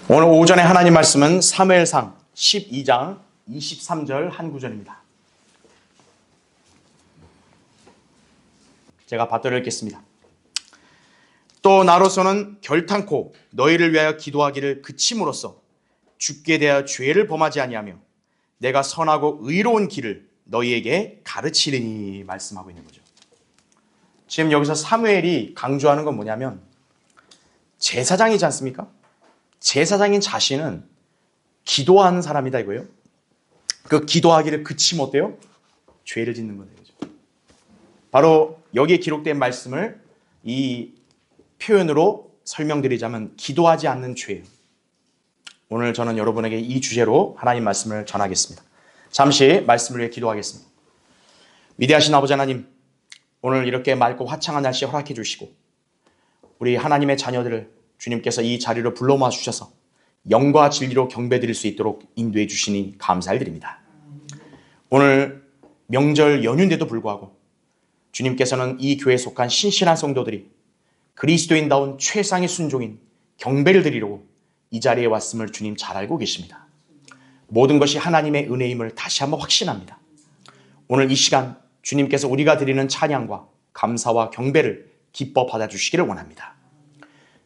오늘 오전에 하나님 말씀은 사무엘상 12장 23절 한 구절입니다. 제가 받들어 읽겠습니다. 또 나로서는 결탄코 너희를 위하여 기도하기를 그침으로써 주께 대하여 죄를 범하지 아니하며 내가 선하고 의로운 길을 너희에게 가르치리니 말씀하고 있는 거죠. 지금 여기서 사무엘이 강조하는 건 뭐냐면 제사장이지 않습니까? 제사장인 자신은 기도하는 사람이다 이거예요. 그 기도하기를 그치면 어때요? 죄를 짓는 거예요. 바로 여기에 기록된 말씀을 이 표현으로 설명드리자면 기도하지 않는 죄예요. 오늘 저는 여러분에게 이 주제로 하나님 말씀을 전하겠습니다. 잠시 말씀을 위해 기도하겠습니다. 위대하신 아버지 하나님, 오늘 이렇게 맑고 화창한 날씨 허락해 주시고 우리 하나님의 자녀들을 주님께서 이 자리로 불러 모아 주셔서 영과 진리로 경배드릴 수 있도록 인도해 주시니 감사를 드립니다. 오늘 명절 연휴인데도 불구하고 주님께서는 이 교회에 속한 신실한 성도들이 그리스도인다운 최상의 순종인 경배를 드리려고 이 자리에 왔음을 주님 잘 알고 계십니다. 모든 것이 하나님의 은혜임을 다시 한번 확신합니다. 오늘 이 시간 주님께서 우리가 드리는 찬양과 감사와 경배를 기뻐 받아주시기를 원합니다.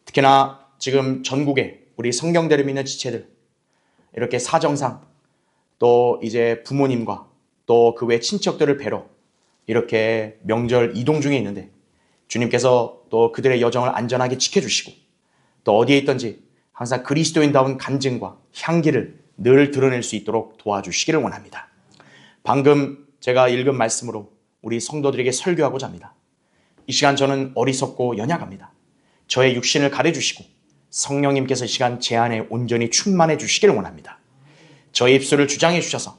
특히나 지금 전국에 우리 성경대를 믿는 지체들 이렇게 사정상 또 이제 부모님과 또 그 외 친척들을 뵈러 이렇게 명절 이동 중에 있는데 주님께서 또 그들의 여정을 안전하게 지켜주시고 또 어디에 있든지 항상 그리스도인다운 간증과 향기를 늘 드러낼 수 있도록 도와주시기를 원합니다. 방금 제가 읽은 말씀으로 우리 성도들에게 설교하고자 합니다. 이 시간 저는 어리석고 연약합니다. 저의 육신을 가려주시고 성령님께서 이 시간 제 안에 온전히 충만해 주시기를 원합니다. 저의 입술을 주장해 주셔서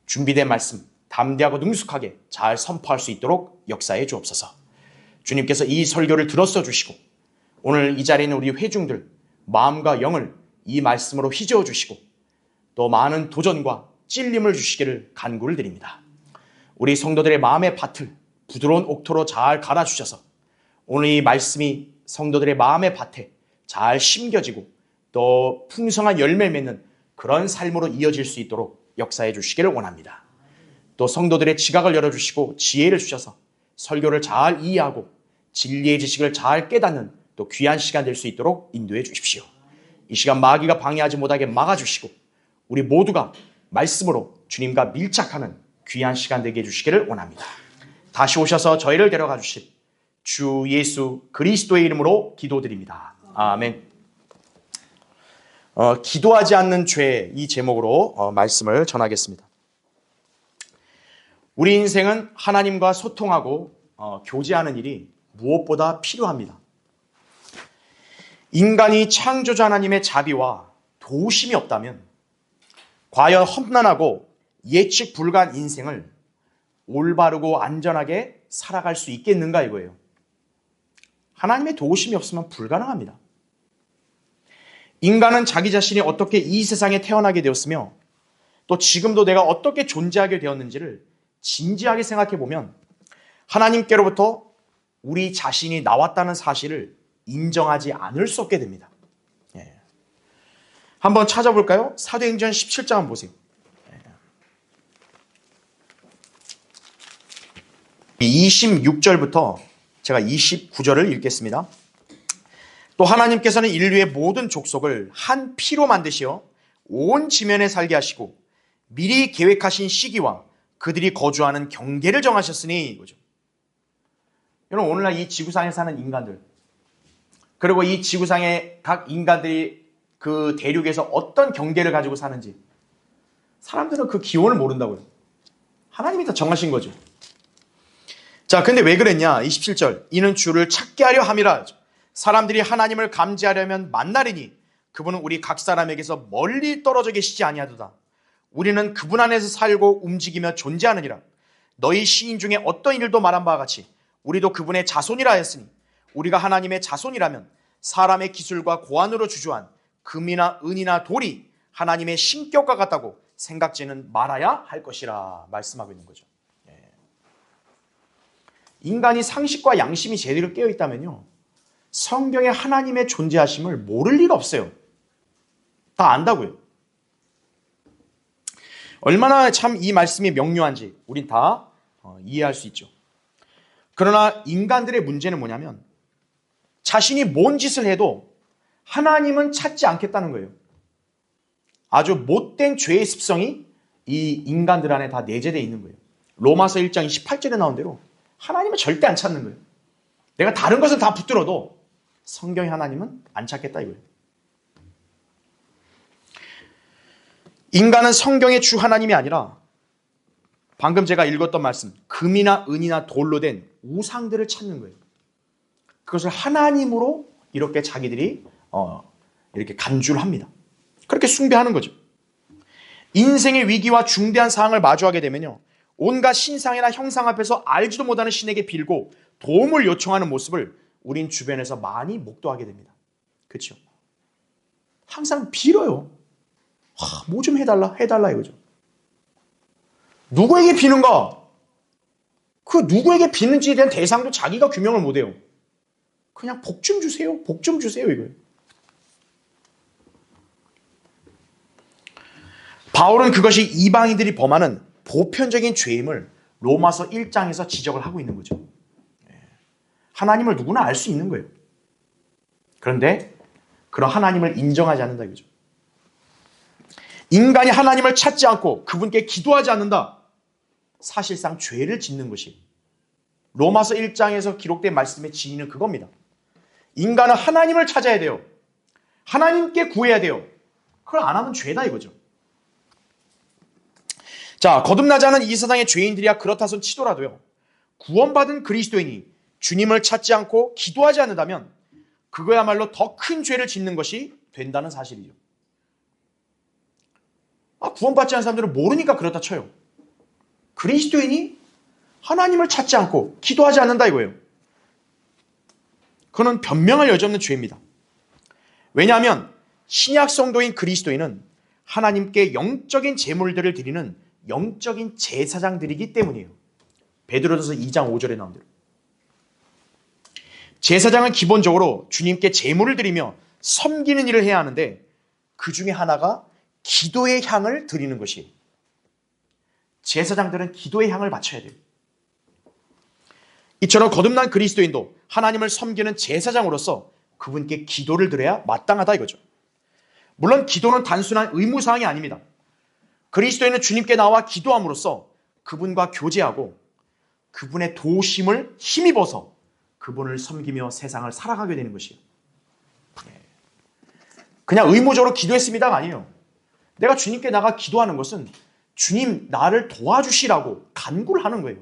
준비된 말씀 담대하고 능숙하게 잘 선포할 수 있도록 역사해 주옵소서. 주님께서 이 설교를 들었어 주시고 오늘 이 자리에 있는 우리 회중들 마음과 영을 이 말씀으로 휘저어 주시고 또 많은 도전과 찔림을 주시기를 간구를 드립니다. 우리 성도들의 마음의 밭을 부드러운 옥토로 잘 갈아주셔서 오늘 이 말씀이 성도들의 마음의 밭에 잘 심겨지고 또 풍성한 열매를 맺는 그런 삶으로 이어질 수 있도록 역사해 주시기를 원합니다. 또 성도들의 지각을 열어주시고 지혜를 주셔서 설교를 잘 이해하고 진리의 지식을 잘 깨닫는 또 귀한 시간 될 수 있도록 인도해 주십시오. 이 시간 마귀가 방해하지 못하게 막아주시고 우리 모두가 말씀으로 주님과 밀착하는 귀한 시간 되게 해주시기를 원합니다. 다시 오셔서 저희를 데려가 주실 주 예수 그리스도의 이름으로 기도드립니다. 아멘. 기도하지 않는 죄 이 제목으로 말씀을 전하겠습니다. 우리 인생은 하나님과 소통하고 교제하는 일이 무엇보다 필요합니다. 인간이 창조자 하나님의 자비와 도우심이 없다면 과연 험난하고 예측 불가한 인생을 올바르고 안전하게 살아갈 수 있겠는가 이거예요. 하나님의 도우심이 없으면 불가능합니다. 인간은 자기 자신이 어떻게 이 세상에 태어나게 되었으며 또 지금도 내가 어떻게 존재하게 되었는지를 진지하게 생각해 보면 하나님께로부터 우리 자신이 나왔다는 사실을 인정하지 않을 수 없게 됩니다. 한번 찾아볼까요? 사도행전 17장 한번 보세요. 26절부터 제가 29절을 읽겠습니다. 또 하나님께서는 인류의 모든 족속을 한 피로 만드시어 온 지면에 살게 하시고 미리 계획하신 시기와 그들이 거주하는 경계를 정하셨으니 이거죠. 여러분 오늘날 이 지구상에 사는 인간들 그리고 이 지구상의 각 인간들이 그 대륙에서 어떤 경계를 가지고 사는지 사람들은 그 기원을 모른다고요. 하나님이 다 정하신 거죠. 자, 근데 왜 그랬냐? 27절. 이는 주를 찾게 하려 함이라. 사람들이 하나님을 감지하려면 만나리니 그분은 우리 각 사람에게서 멀리 떨어져 계시지 아니하도다. 우리는 그분 안에서 살고 움직이며 존재하느니라. 너희 시인 중에 어떤 일도 말한 바와 같이 우리도 그분의 자손이라 했으니 우리가 하나님의 자손이라면 사람의 기술과 고안으로 주조한 금이나 은이나 돌이 하나님의 신격과 같다고 생각지는 말아야 할 것이라 말씀하고 있는 거죠. 인간이 상식과 양심이 제대로 깨어있다면요 성경에 하나님의 존재하심을 모를 리가 없어요. 다 안다고요. 얼마나 참 이 말씀이 명료한지 우린 다 이해할 수 있죠. 그러나 인간들의 문제는 뭐냐면 자신이 뭔 짓을 해도 하나님은 찾지 않겠다는 거예요. 아주 못된 죄의 습성이 이 인간들 안에 다 내재되어 있는 거예요. 로마서 1장 28절에 나온 대로 하나님은 절대 안 찾는 거예요. 내가 다른 것은 다 붙들어도 성경의 하나님은 안 찾겠다 이거예요. 인간은 성경의 주 하나님이 아니라 방금 제가 읽었던 말씀, 금이나 은이나 돌로 된 우상들을 찾는 거예요. 그것을 하나님으로 이렇게 자기들이 이렇게 간주를 합니다. 그렇게 숭배하는 거죠. 인생의 위기와 중대한 상황을 마주하게 되면요, 온갖 신상이나 형상 앞에서 알지도 못하는 신에게 빌고 도움을 요청하는 모습을 우린 주변에서 많이 목도하게 됩니다. 그렇죠? 항상 빌어요. 뭐 좀 해달라 이거죠. 누구에게 비는가? 그 누구에게 비는지에 대한 대상도 자기가 규명을 못해요. 그냥 복 좀 주세요. 복 좀 주세요 이거예요. 바울은 그것이 이방인들이 범하는 보편적인 죄임을 로마서 1장에서 지적을 하고 있는 거죠. 하나님을 누구나 알 수 있는 거예요. 그런데 그런 하나님을 인정하지 않는다 이거죠. 인간이 하나님을 찾지 않고 그분께 기도하지 않는다. 사실상 죄를 짓는 것이 로마서 1장에서 기록된 말씀의 진리는 그겁니다. 인간은 하나님을 찾아야 돼요. 하나님께 구해야 돼요. 그걸 안 하면 죄다 이거죠. 자, 거듭나지 않은 이 세상의 죄인들이야 그렇다 손 치더라도요, 구원받은 그리스도인이 주님을 찾지 않고 기도하지 않는다면 그거야말로 더 큰 죄를 짓는 것이 된다는 사실이죠. 구원받지 않은 사람들은 모르니까 그렇다 쳐요. 그리스도인이 하나님을 찾지 않고 기도하지 않는다 이거예요. 그건 변명할 여지 없는 죄입니다. 왜냐하면 신약 성도인 그리스도인은 하나님께 영적인 제물들을 드리는 영적인 제사장들이기 때문이에요. 베드로전서 2장 5절에 나온 대로. 제사장은 기본적으로 주님께 제물을 드리며 섬기는 일을 해야 하는데 그 중에 하나가 기도의 향을 드리는 것이에요. 제사장들은 기도의 향을 바쳐야 돼요. 이처럼 거듭난 그리스도인도 하나님을 섬기는 제사장으로서 그분께 기도를 드려야 마땅하다 이거죠. 물론 기도는 단순한 의무사항이 아닙니다. 그리스도인은 주님께 나와 기도함으로써 그분과 교제하고 그분의 도우심을 힘입어서 그분을 섬기며 세상을 살아가게 되는 것이에요. 그냥 의무적으로 기도했습니다가 아니에요. 내가 주님께 나가 기도하는 것은 주님 나를 도와주시라고 간구를 하는 거예요.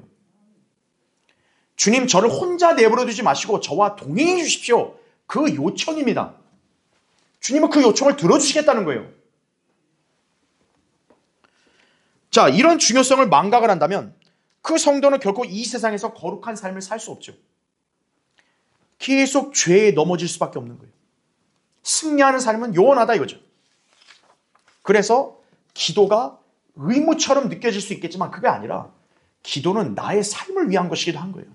주님 저를 혼자 내버려 두지 마시고 저와 동행해 주십시오. 그 요청입니다. 주님은 그 요청을 들어주시겠다는 거예요. 자, 이런 중요성을 망각을 한다면 그 성도는 결코 이 세상에서 거룩한 삶을 살 수 없죠. 계속 죄에 넘어질 수밖에 없는 거예요. 승리하는 삶은 요원하다 이거죠. 그래서 기도가 의무처럼 느껴질 수 있겠지만 그게 아니라 기도는 나의 삶을 위한 것이기도 한 거예요.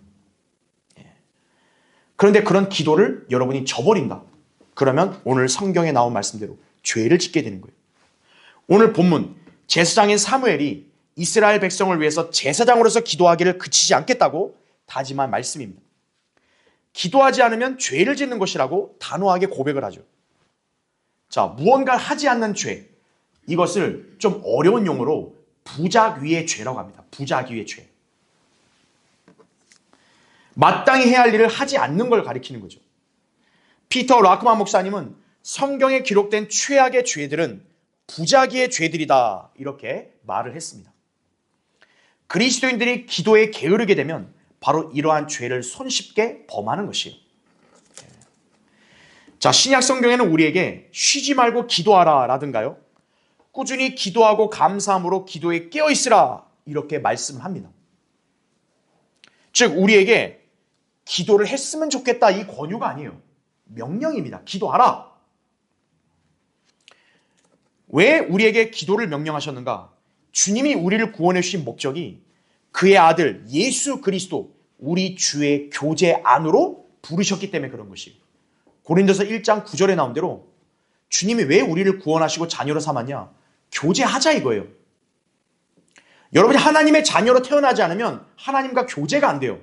그런데 그런 기도를 여러분이 저버린다. 그러면 오늘 성경에 나온 말씀대로 죄를 짓게 되는 거예요. 오늘 본문 제사장인 사무엘이 이스라엘 백성을 위해서 제사장으로서 기도하기를 그치지 않겠다고 다짐한 말씀입니다. 기도하지 않으면 죄를 짓는 것이라고 단호하게 고백을 하죠. 자, 무언가를 하지 않는 죄, 이것을 좀 어려운 용어로 부작위의 죄라고 합니다. 부작위의 죄. 마땅히 해야 할 일을 하지 않는 걸 가리키는 거죠. 피터 라크만 목사님은 성경에 기록된 최악의 죄들은 부작위의 죄들이다 이렇게 말을 했습니다. 그리스도인들이 기도에 게으르게 되면 바로 이러한 죄를 손쉽게 범하는 것이에요. 자, 신약 성경에는 우리에게 쉬지 말고 기도하라 라든가요, 꾸준히 기도하고 감사함으로 기도에 깨어있으라 이렇게 말씀을 합니다. 즉 우리에게 기도를 했으면 좋겠다 이 권유가 아니에요. 명령입니다. 기도하라. 왜 우리에게 기도를 명령하셨는가? 주님이 우리를 구원해 주신 목적이 그의 아들 예수 그리스도 우리 주의 교제 안으로 부르셨기 때문에 그런 것이에요. 고린도서 1장 9절에 나온 대로 주님이 왜 우리를 구원하시고 자녀로 삼았냐? 교제하자 이거예요. 여러분이 하나님의 자녀로 태어나지 않으면 하나님과 교제가 안 돼요.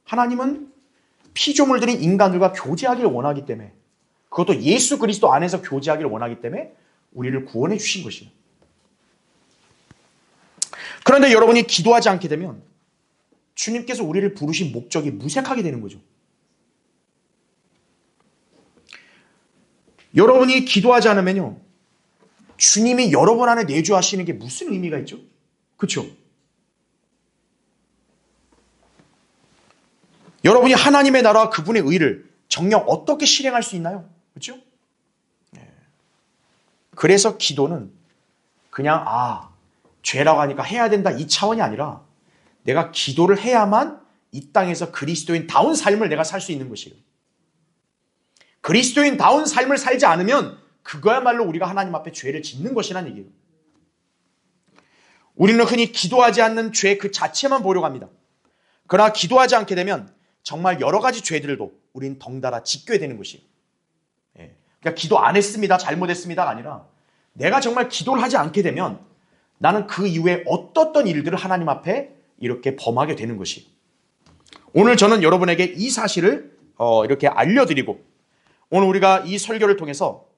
하나님은 피조물 들인 인간들과 교제하기를 원하기 때문에, 그것도 예수 그리스도 안에서 교제하기를 원하기 때문에 우리를 구원해 주신 것이에요. 그런데 여러분이 기도하지 않게 되면 주님께서 우리를 부르신 목적이 무색하게 되는 거죠. 여러분이 기도하지 않으면요, 주님이 여러분 안에 내주하시는 게 무슨 의미가 있죠? 그렇죠? 여러분이 하나님의 나라와 그분의 의를 정녕 어떻게 실행할 수 있나요? 그렇죠? 그래서 기도는 그냥 죄라고 하니까 해야 된다 이 차원이 아니라, 내가 기도를 해야만 이 땅에서 그리스도인다운 삶을 내가 살 수 있는 것이에요. 그리스도인다운 삶을 살지 않으면 그거야말로 우리가 하나님 앞에 죄를 짓는 것이라는 얘기예요. 우리는 흔히 기도하지 않는 죄 그 자체만 보려고 합니다. 그러나 기도하지 않게 되면 정말 여러 가지 죄들도 우린 덩달아 짓게 되는 것이에요. 그러니까 기도 안 했습니다, 잘못했습니다가 아니라, 내가 정말 기도를 하지 않게 되면 나는 그 이후에 어떤 일들을 하나님 앞에 이렇게 범하게 되는 것이에요. 오늘 저는 여러분에게 이 사실을 이렇게 알려드리고, 오늘 우리가 이 설교를 통해서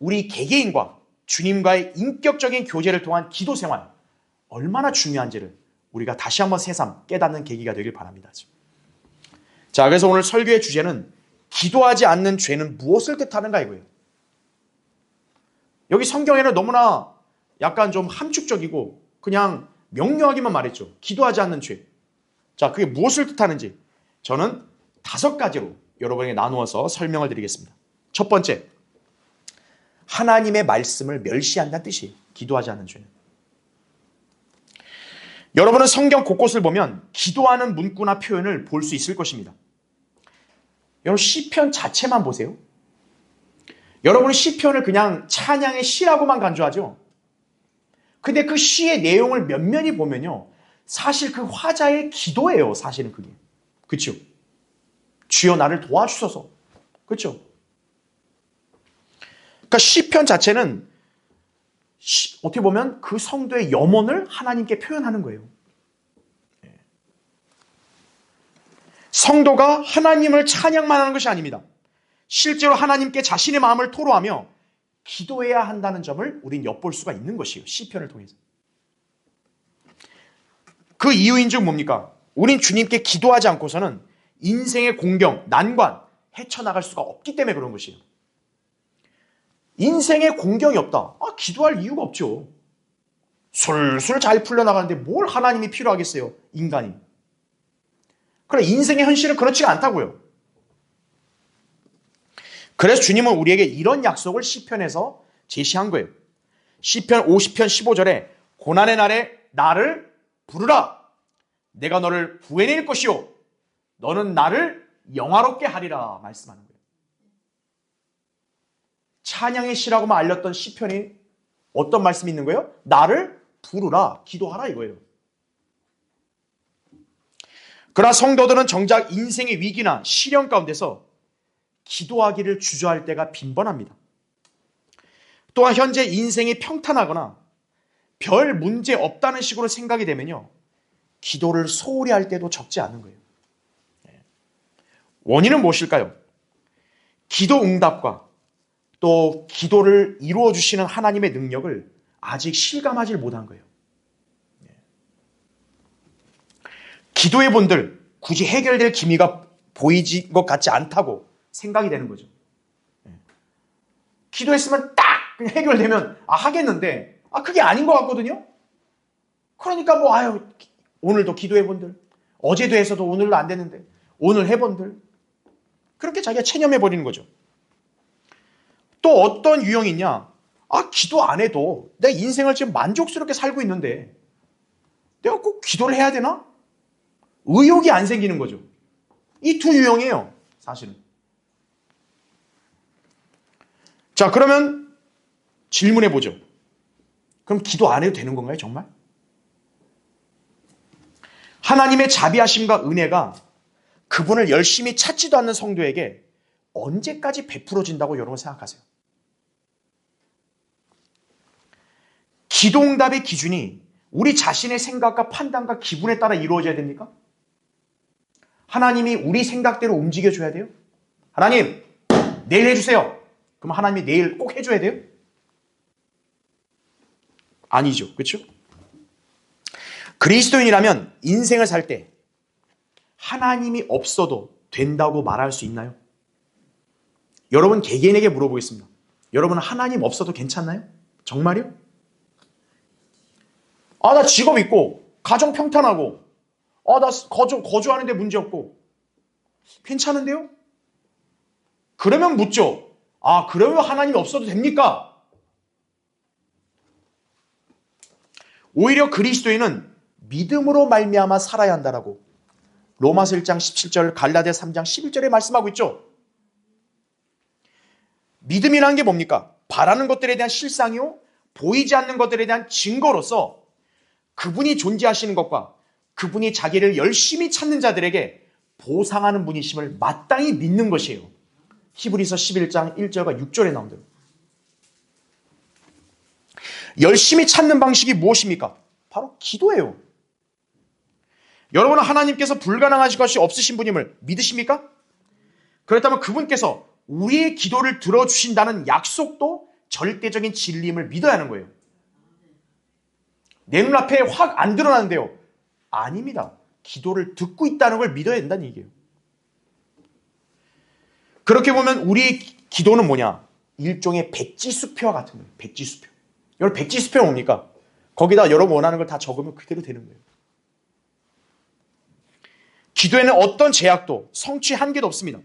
우리 개개인과 주님과의 인격적인 교제를 통한 기도 생활, 얼마나 중요한지를 우리가 다시 한번 새삼 깨닫는 계기가 되길 바랍니다. 자, 그래서 오늘 설교의 주제는 기도하지 않는 죄는 무엇을 뜻하는가 이거예요. 여기 성경에는 너무나 약간 좀 함축적이고 그냥 명료하게만 말했죠. 기도하지 않는 죄. 자, 그게 무엇을 뜻하는지 저는 5가지로 여러분에게 나누어서 설명을 드리겠습니다. 첫 번째, 하나님의 말씀을 멸시한다는 뜻이에요. 기도하지 않는 죄는. 여러분은 성경 곳곳을 보면 기도하는 문구나 표현을 볼 수 있을 것입니다. 여러분 시편 자체만 보세요. 여러분은 시편을 그냥 찬양의 시라고만 간주하죠. 근데 그 시의 내용을 면면히 보면요, 사실 그 화자의 기도예요. 사실은 그게. 그렇죠? 주여 나를 도와주소서. 그렇죠? 그러니까 시편 자체는 어떻게 보면 그 성도의 염원을 하나님께 표현하는 거예요. 성도가 하나님을 찬양만 하는 것이 아닙니다. 실제로 하나님께 자신의 마음을 토로하며 기도해야 한다는 점을 우린 엿볼 수가 있는 것이에요. 시편을 통해서. 그 이유인즉 뭡니까? 우린 주님께 기도하지 않고서는 인생의 공경, 난관, 헤쳐나갈 수가 없기 때문에 그런 것이에요. 인생에 공경이 없다. 기도할 이유가 없죠. 술술 잘 풀려나가는데 뭘 하나님이 필요하겠어요, 인간이. 그래, 인생의 현실은 그렇지가 않다고요. 그래서 주님은 우리에게 이런 약속을 시편에서 제시한 거예요. 시편 50편 15절에 고난의 날에 나를 부르라. 내가 너를 구해낼 것이요. 너는 나를 영화롭게 하리라 말씀하는 거예요. 찬양의 시라고만 알렸던 시편이 어떤 말씀이 있는 거예요? 나를 부르라, 기도하라 이거예요. 그러나 성도들은 정작 인생의 위기나 시련 가운데서 기도하기를 주저할 때가 빈번합니다. 또한 현재 인생이 평탄하거나 별 문제 없다는 식으로 생각이 되면요, 기도를 소홀히 할 때도 적지 않은 거예요. 원인은 무엇일까요? 기도 응답과 또 기도를 이루어 주시는 하나님의 능력을 아직 실감하지 못한 거예요. 기도의 본들, 굳이 해결될 기미가 보이는 것 같지 않다고 생각이 되는 거죠. 기도했으면 딱 그냥 해결되면 하겠는데 그게 아닌 것 같거든요. 그러니까 오늘도 기도해본들, 어제도 해서도 오늘도 안 되는데 오늘 해본들, 그렇게 자기가 체념해버리는 거죠. 또 어떤 유형이 있냐? 기도 안 해도 내 인생을 지금 만족스럽게 살고 있는데 내가 꼭 기도를 해야 되나? 의욕이 안 생기는 거죠. 이 두 유형이에요, 사실은. 자, 그러면 질문해 보죠. 그럼 기도 안 해도 되는 건가요, 정말? 하나님의 자비하심과 은혜가 그분을 열심히 찾지도 않는 성도에게 언제까지 베풀어진다고 여러분 생각하세요? 기도응답의 기준이 우리 자신의 생각과 판단과 기분에 따라 이루어져야 됩니까? 하나님이 우리 생각대로 움직여줘야 돼요? 하나님, 내일 해주세요. 그럼 하나님이 내일 꼭 해줘야 돼요? 아니죠. 그렇죠? 그리스도인이라면 인생을 살 때 하나님이 없어도 된다고 말할 수 있나요? 여러분 개개인에게 물어보겠습니다. 여러분은 하나님 없어도 괜찮나요? 정말요? 나 직업 있고 가정 평탄하고 나 거주하는데 문제 없고 괜찮은데요? 그러면 묻죠. 그러면 하나님이 없어도 됩니까? 오히려 그리스도인은 믿음으로 말미암아 살아야 한다라고 로마서 1장 17절, 갈라디아 3장 11절에 말씀하고 있죠. 믿음이라는 게 뭡니까? 바라는 것들에 대한 실상이요, 보이지 않는 것들에 대한 증거로서 그분이 존재하시는 것과 그분이 자기를 열심히 찾는 자들에게 보상하는 분이심을 마땅히 믿는 것이에요. 히브리서 11장 1절과 6절에 나온 대로. 열심히 찾는 방식이 무엇입니까? 바로 기도예요. 여러분은 하나님께서 불가능하신 것이 없으신 분임을 믿으십니까? 그렇다면 그분께서 우리의 기도를 들어주신다는 약속도 절대적인 진리임을 믿어야 하는 거예요. 내 눈앞에 확 안 드러나는데요. 아닙니다. 기도를 듣고 있다는 걸 믿어야 된다는 얘기예요. 그렇게 보면 우리의 기도는 뭐냐? 일종의 백지수표와 같은 거예요. 백지수표. 여러분 백지수표는 뭡니까? 거기다 여러분 원하는 걸 다 적으면 그대로 되는 거예요. 기도에는 어떤 제약도 성취 한계도 없습니다.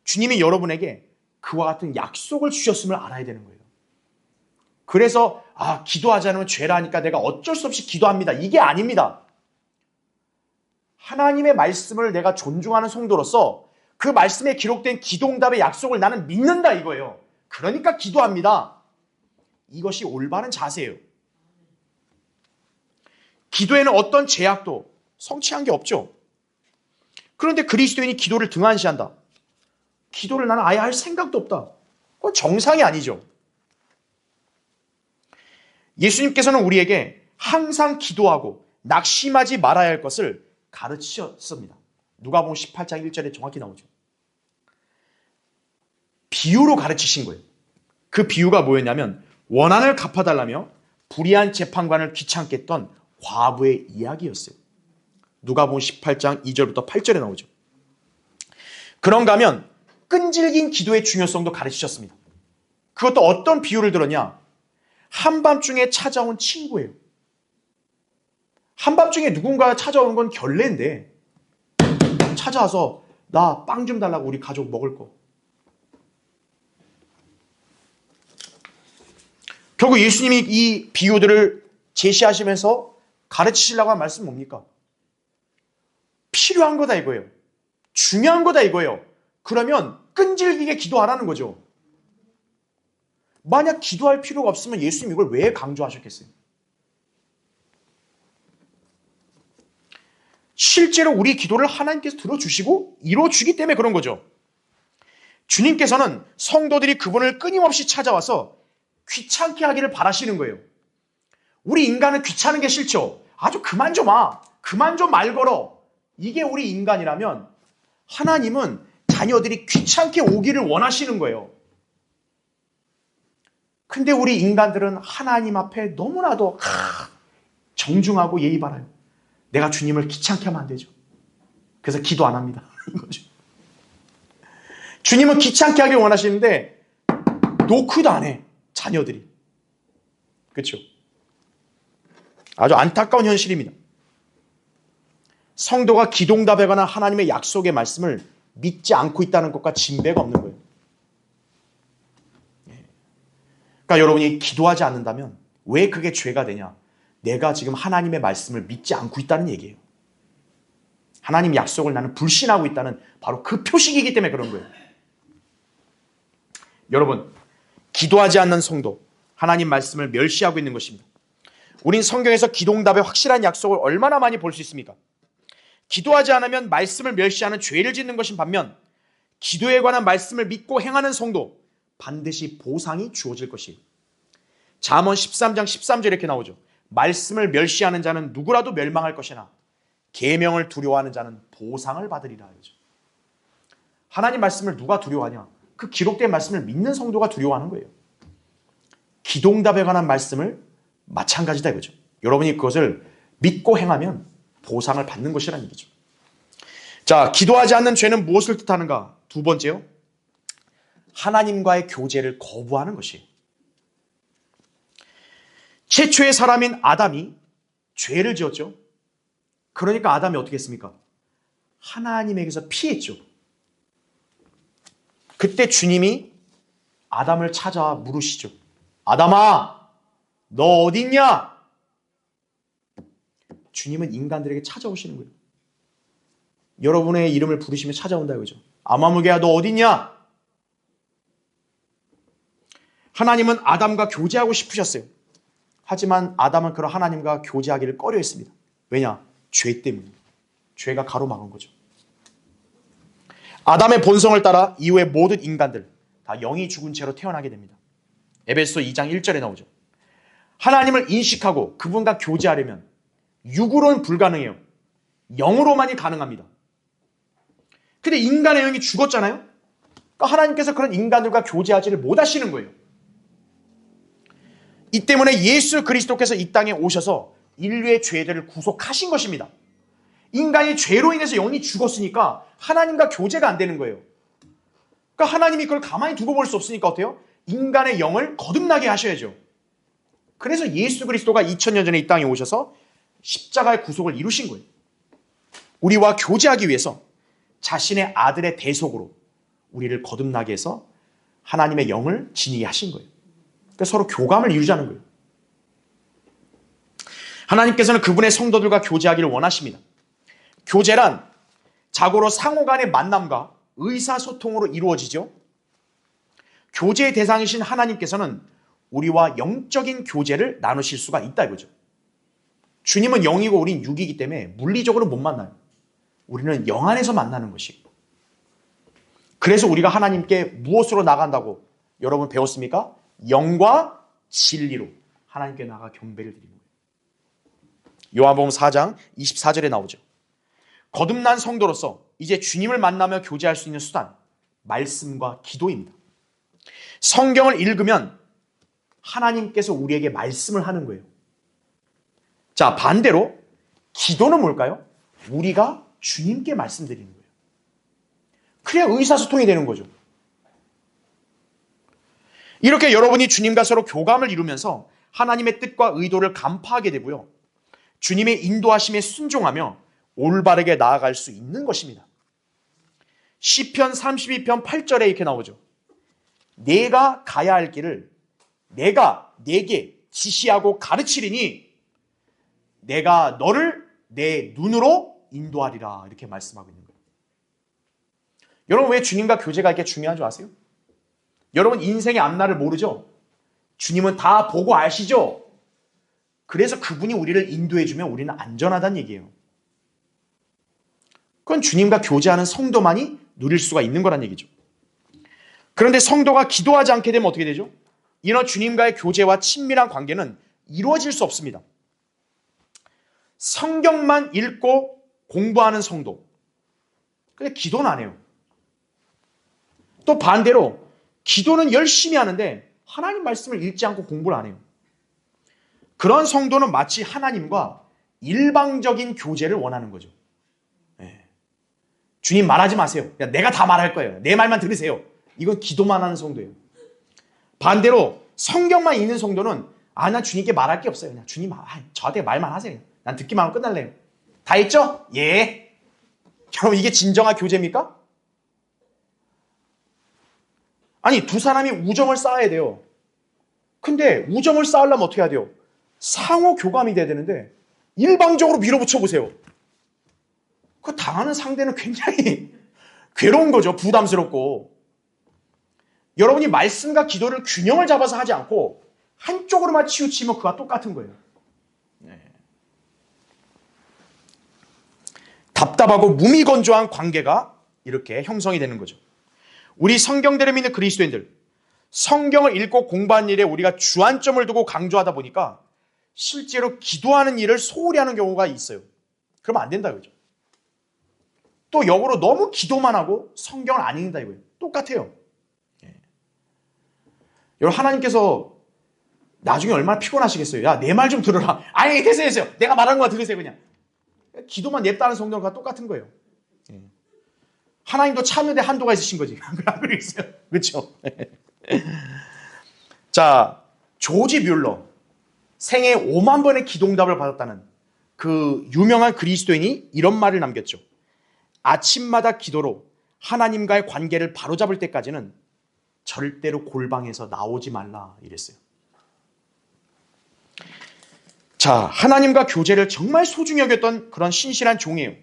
주님이 여러분에게 그와 같은 약속을 주셨음을 알아야 되는 거예요. 그래서 기도하지 않으면 죄라니까 내가 어쩔 수 없이 기도합니다. 이게 아닙니다. 하나님의 말씀을 내가 존중하는 성도로서 그 말씀에 기록된 기도응답의 약속을 나는 믿는다 이거예요. 그러니까 기도합니다. 이것이 올바른 자세예요. 기도에는 어떤 제약도 성취한 게 없죠. 그런데 그리스도인이 기도를 등한시한다. 기도를 나는 아예 할 생각도 없다. 그건 정상이 아니죠. 예수님께서는 우리에게 항상 기도하고 낙심하지 말아야 할 것을 가르치셨습니다. 누가복음 18장 1절에 정확히 나오죠. 비유로 가르치신 거예요. 그 비유가 뭐였냐면 원한을 갚아달라며 불의한 재판관을 귀찮게 했던 과부의 이야기였어요. 누가복음 18장 2절부터 8절에 나오죠. 그런가 하면 끈질긴 기도의 중요성도 가르치셨습니다. 그것도 어떤 비유를 들었냐? 한밤중에 찾아온 친구예요. 한밤중에 누군가 찾아오는 건 결례인데 찾아와서 나 빵 좀 달라고 우리 가족 먹을 거. 결국 예수님이 이 비유들을 제시하시면서 가르치시려고 한 말씀은 뭡니까? 필요한 거다 이거예요. 중요한 거다 이거예요. 그러면 끈질기게 기도하라는 거죠. 만약 기도할 필요가 없으면 예수님 이걸 왜 강조하셨겠어요? 실제로 우리 기도를 하나님께서 들어주시고 이루어주기 때문에 그런 거죠. 주님께서는 성도들이 그분을 끊임없이 찾아와서 귀찮게 하기를 바라시는 거예요. 우리 인간은 귀찮은 게 싫죠. 아주 그만 좀 와. 그만 좀 말 걸어. 이게 우리 인간이라면 하나님은 자녀들이 귀찮게 오기를 원하시는 거예요. 근데 우리 인간들은 하나님 앞에 너무나도 정중하고 예의 바라요. 내가 주님을 귀찮게 하면 안 되죠. 그래서 기도 안 합니다. 이거죠. 주님은 귀찮게 하길 원하시는데 노크도 안 해. 자녀들이. 그렇죠? 아주 안타까운 현실입니다. 성도가 기도응답에 관한 하나님의 약속의 말씀을 믿지 않고 있다는 것과 진배가 없는 거예요. 그러니까 여러분이 기도하지 않는다면 왜 그게 죄가 되냐? 내가 지금 하나님의 말씀을 믿지 않고 있다는 얘기예요. 하나님 약속을 나는 불신하고 있다는 바로 그 표식이기 때문에 그런 거예요. 여러분, 기도하지 않는 성도, 하나님 말씀을 멸시하고 있는 것입니다. 우린 성경에서 기도응답의 확실한 약속을 얼마나 많이 볼 수 있습니까? 기도하지 않으면 말씀을 멸시하는 죄를 짓는 것인 반면 기도에 관한 말씀을 믿고 행하는 성도 반드시 보상이 주어질 것이에요. 잠언 13장 13절 이렇게 나오죠. 말씀을 멸시하는 자는 누구라도 멸망할 것이나 계명을 두려워하는 자는 보상을 받으리라. 하나님 말씀을 누가 두려워하냐? 그 기록된 말씀을 믿는 성도가 두려워하는 거예요. 기도응답에 관한 말씀을 마찬가지다 이거죠. 여러분이 그것을 믿고 행하면 보상을 받는 것이라는 얘기죠. 자, 기도하지 않는 죄는 무엇을 뜻하는가? 두 번째요. 하나님과의 교제를 거부하는 것이에요. 최초의 사람인 아담이 죄를 지었죠. 그러니까 아담이 어떻게 했습니까? 하나님에게서 피했죠. 그때 주님이 아담을 찾아 물으시죠. 아담아, 너 어디 있냐? 주님은 인간들에게 찾아오시는 거예요. 여러분의 이름을 부르시며 찾아온다 이거죠. 아마무개야, 너 어디 있냐? 하나님은 아담과 교제하고 싶으셨어요. 하지만 아담은 그런 하나님과 교제하기를 꺼려했습니다. 왜냐? 죄 때문에. 죄가 가로막은 거죠. 아담의 본성을 따라 이후에 모든 인간들 다 영이 죽은 채로 태어나게 됩니다. 에베소 2장 1절에 나오죠. 하나님을 인식하고 그분과 교제하려면 육으로는 불가능해요. 영으로만이 가능합니다. 근데 인간의 영이 죽었잖아요. 그러니까 하나님께서 그런 인간들과 교제하지를 못하시는 거예요. 이 때문에 예수 그리스도께서 이 땅에 오셔서 인류의 죄들을 구속하신 것입니다. 인간이 죄로 인해서 영이 죽었으니까 하나님과 교제가 안 되는 거예요. 그러니까 하나님이 그걸 가만히 두고 볼 수 없으니까 어때요? 인간의 영을 거듭나게 하셔야죠. 그래서 예수 그리스도가 2000년 전에 이 땅에 오셔서 십자가의 구속을 이루신 거예요. 우리와 교제하기 위해서 자신의 아들의 대속으로 우리를 거듭나게 해서 하나님의 영을 지니게 하신 거예요. 그러니까 서로 교감을 이루자는 거예요. 하나님께서는 그분의 성도들과 교제하기를 원하십니다. 교제란 자고로 상호 간의 만남과 의사소통으로 이루어지죠. 교제의 대상이신 하나님께서는 우리와 영적인 교제를 나누실 수가 있다 이거죠. 주님은 영이고 우린 육이기 때문에 물리적으로 못 만나요. 우리는 영 안에서 만나는 것이고. 그래서 우리가 하나님께 무엇으로 나간다고 여러분 배웠습니까? 영과 진리로 하나님께 나가 경배를 드리는 거예요. 요한복음 4장 24절에 나오죠. 거듭난 성도로서 이제 주님을 만나며 교제할 수 있는 수단, 말씀과 기도입니다. 성경을 읽으면 하나님께서 우리에게 말씀을 하는 거예요. 자, 반대로 기도는 뭘까요? 우리가 주님께 말씀드리는 거예요. 그래야 의사소통이 되는 거죠. 이렇게 여러분이 주님과 서로 교감을 이루면서 하나님의 뜻과 의도를 간파하게 되고요. 주님의 인도하심에 순종하며 올바르게 나아갈 수 있는 것입니다. 시편 32편 8절에 이렇게 나오죠. 내가 가야 할 길을 내가 내게 지시하고 가르치리니 내가 너를 내 눈으로 인도하리라 이렇게 말씀하고 있는 거예요. 여러분 왜 주님과 교제가 이렇게 중요한 줄 아세요? 여러분 인생의 앞날을 모르죠? 주님은 다 보고 아시죠? 그래서 그분이 우리를 인도해주면 우리는 안전하다는 얘기예요. 그건 주님과 교제하는 성도만이 누릴 수가 있는 거란 얘기죠. 그런데 성도가 기도하지 않게 되면 어떻게 되죠? 이런 주님과의 교제와 친밀한 관계는 이루어질 수 없습니다. 성경만 읽고 공부하는 성도, 근데 기도는 안 해요. 또 반대로 기도는 열심히 하는데 하나님 말씀을 읽지 않고 공부를 안 해요. 그런 성도는 마치 하나님과 일방적인 교제를 원하는 거죠. 네. 주님 말하지 마세요. 그냥 내가 다 말할 거예요. 내 말만 들으세요. 이건 기도만 하는 성도예요. 반대로 성경만 읽는 성도는 난 주님께 말할 게 없어요. 그냥 주님 저한테 말만 하세요. 난 듣기만 하고 끝날래요. 다 했죠? 예. 여러분 이게 진정한 교제입니까? 아니 두 사람이 우정을 쌓아야 돼요. 근데 우정을 쌓으려면 어떻게 해야 돼요? 상호 교감이 돼야 되는데 일방적으로 밀어붙여 보세요. 그 당하는 상대는 굉장히 괴로운 거죠. 부담스럽고. 여러분이 말씀과 기도를 균형을 잡아서 하지 않고 한쪽으로만 치우치면 그와 똑같은 거예요. 네. 답답하고 무미건조한 관계가 이렇게 형성이 되는 거죠. 우리 성경대로 믿는 그리스도인들, 성경을 읽고 공부하는 일에 우리가 주안점을 두고 강조하다 보니까 실제로 기도하는 일을 소홀히 하는 경우가 있어요. 그러면 안 된다 이거죠. 또 역으로 너무 기도만 하고 성경을 안 읽는다 이거예요. 똑같아요. 여러분, 하나님께서 나중에 얼마나 피곤하시겠어요. 야, 내 말 좀 들어라. 아니, 됐어요. 내가 말하는 거 들으세요 그냥. 기도만 냅다는 성경과 똑같은 거예요. 하나님도 참는데 한도가 있으신 거지. 안 그러겠어요? 그렇죠? 자, 조지 뮬러, 생애 5만 번의 기도응답을 받았다는 그 유명한 그리스도인이 이런 말을 남겼죠. 아침마다 기도로 하나님과의 관계를 바로잡을 때까지는 절대로 골방에서 나오지 말라 이랬어요. 자, 하나님과 교제를 정말 소중히 여겼던 그런 신실한 종이에요.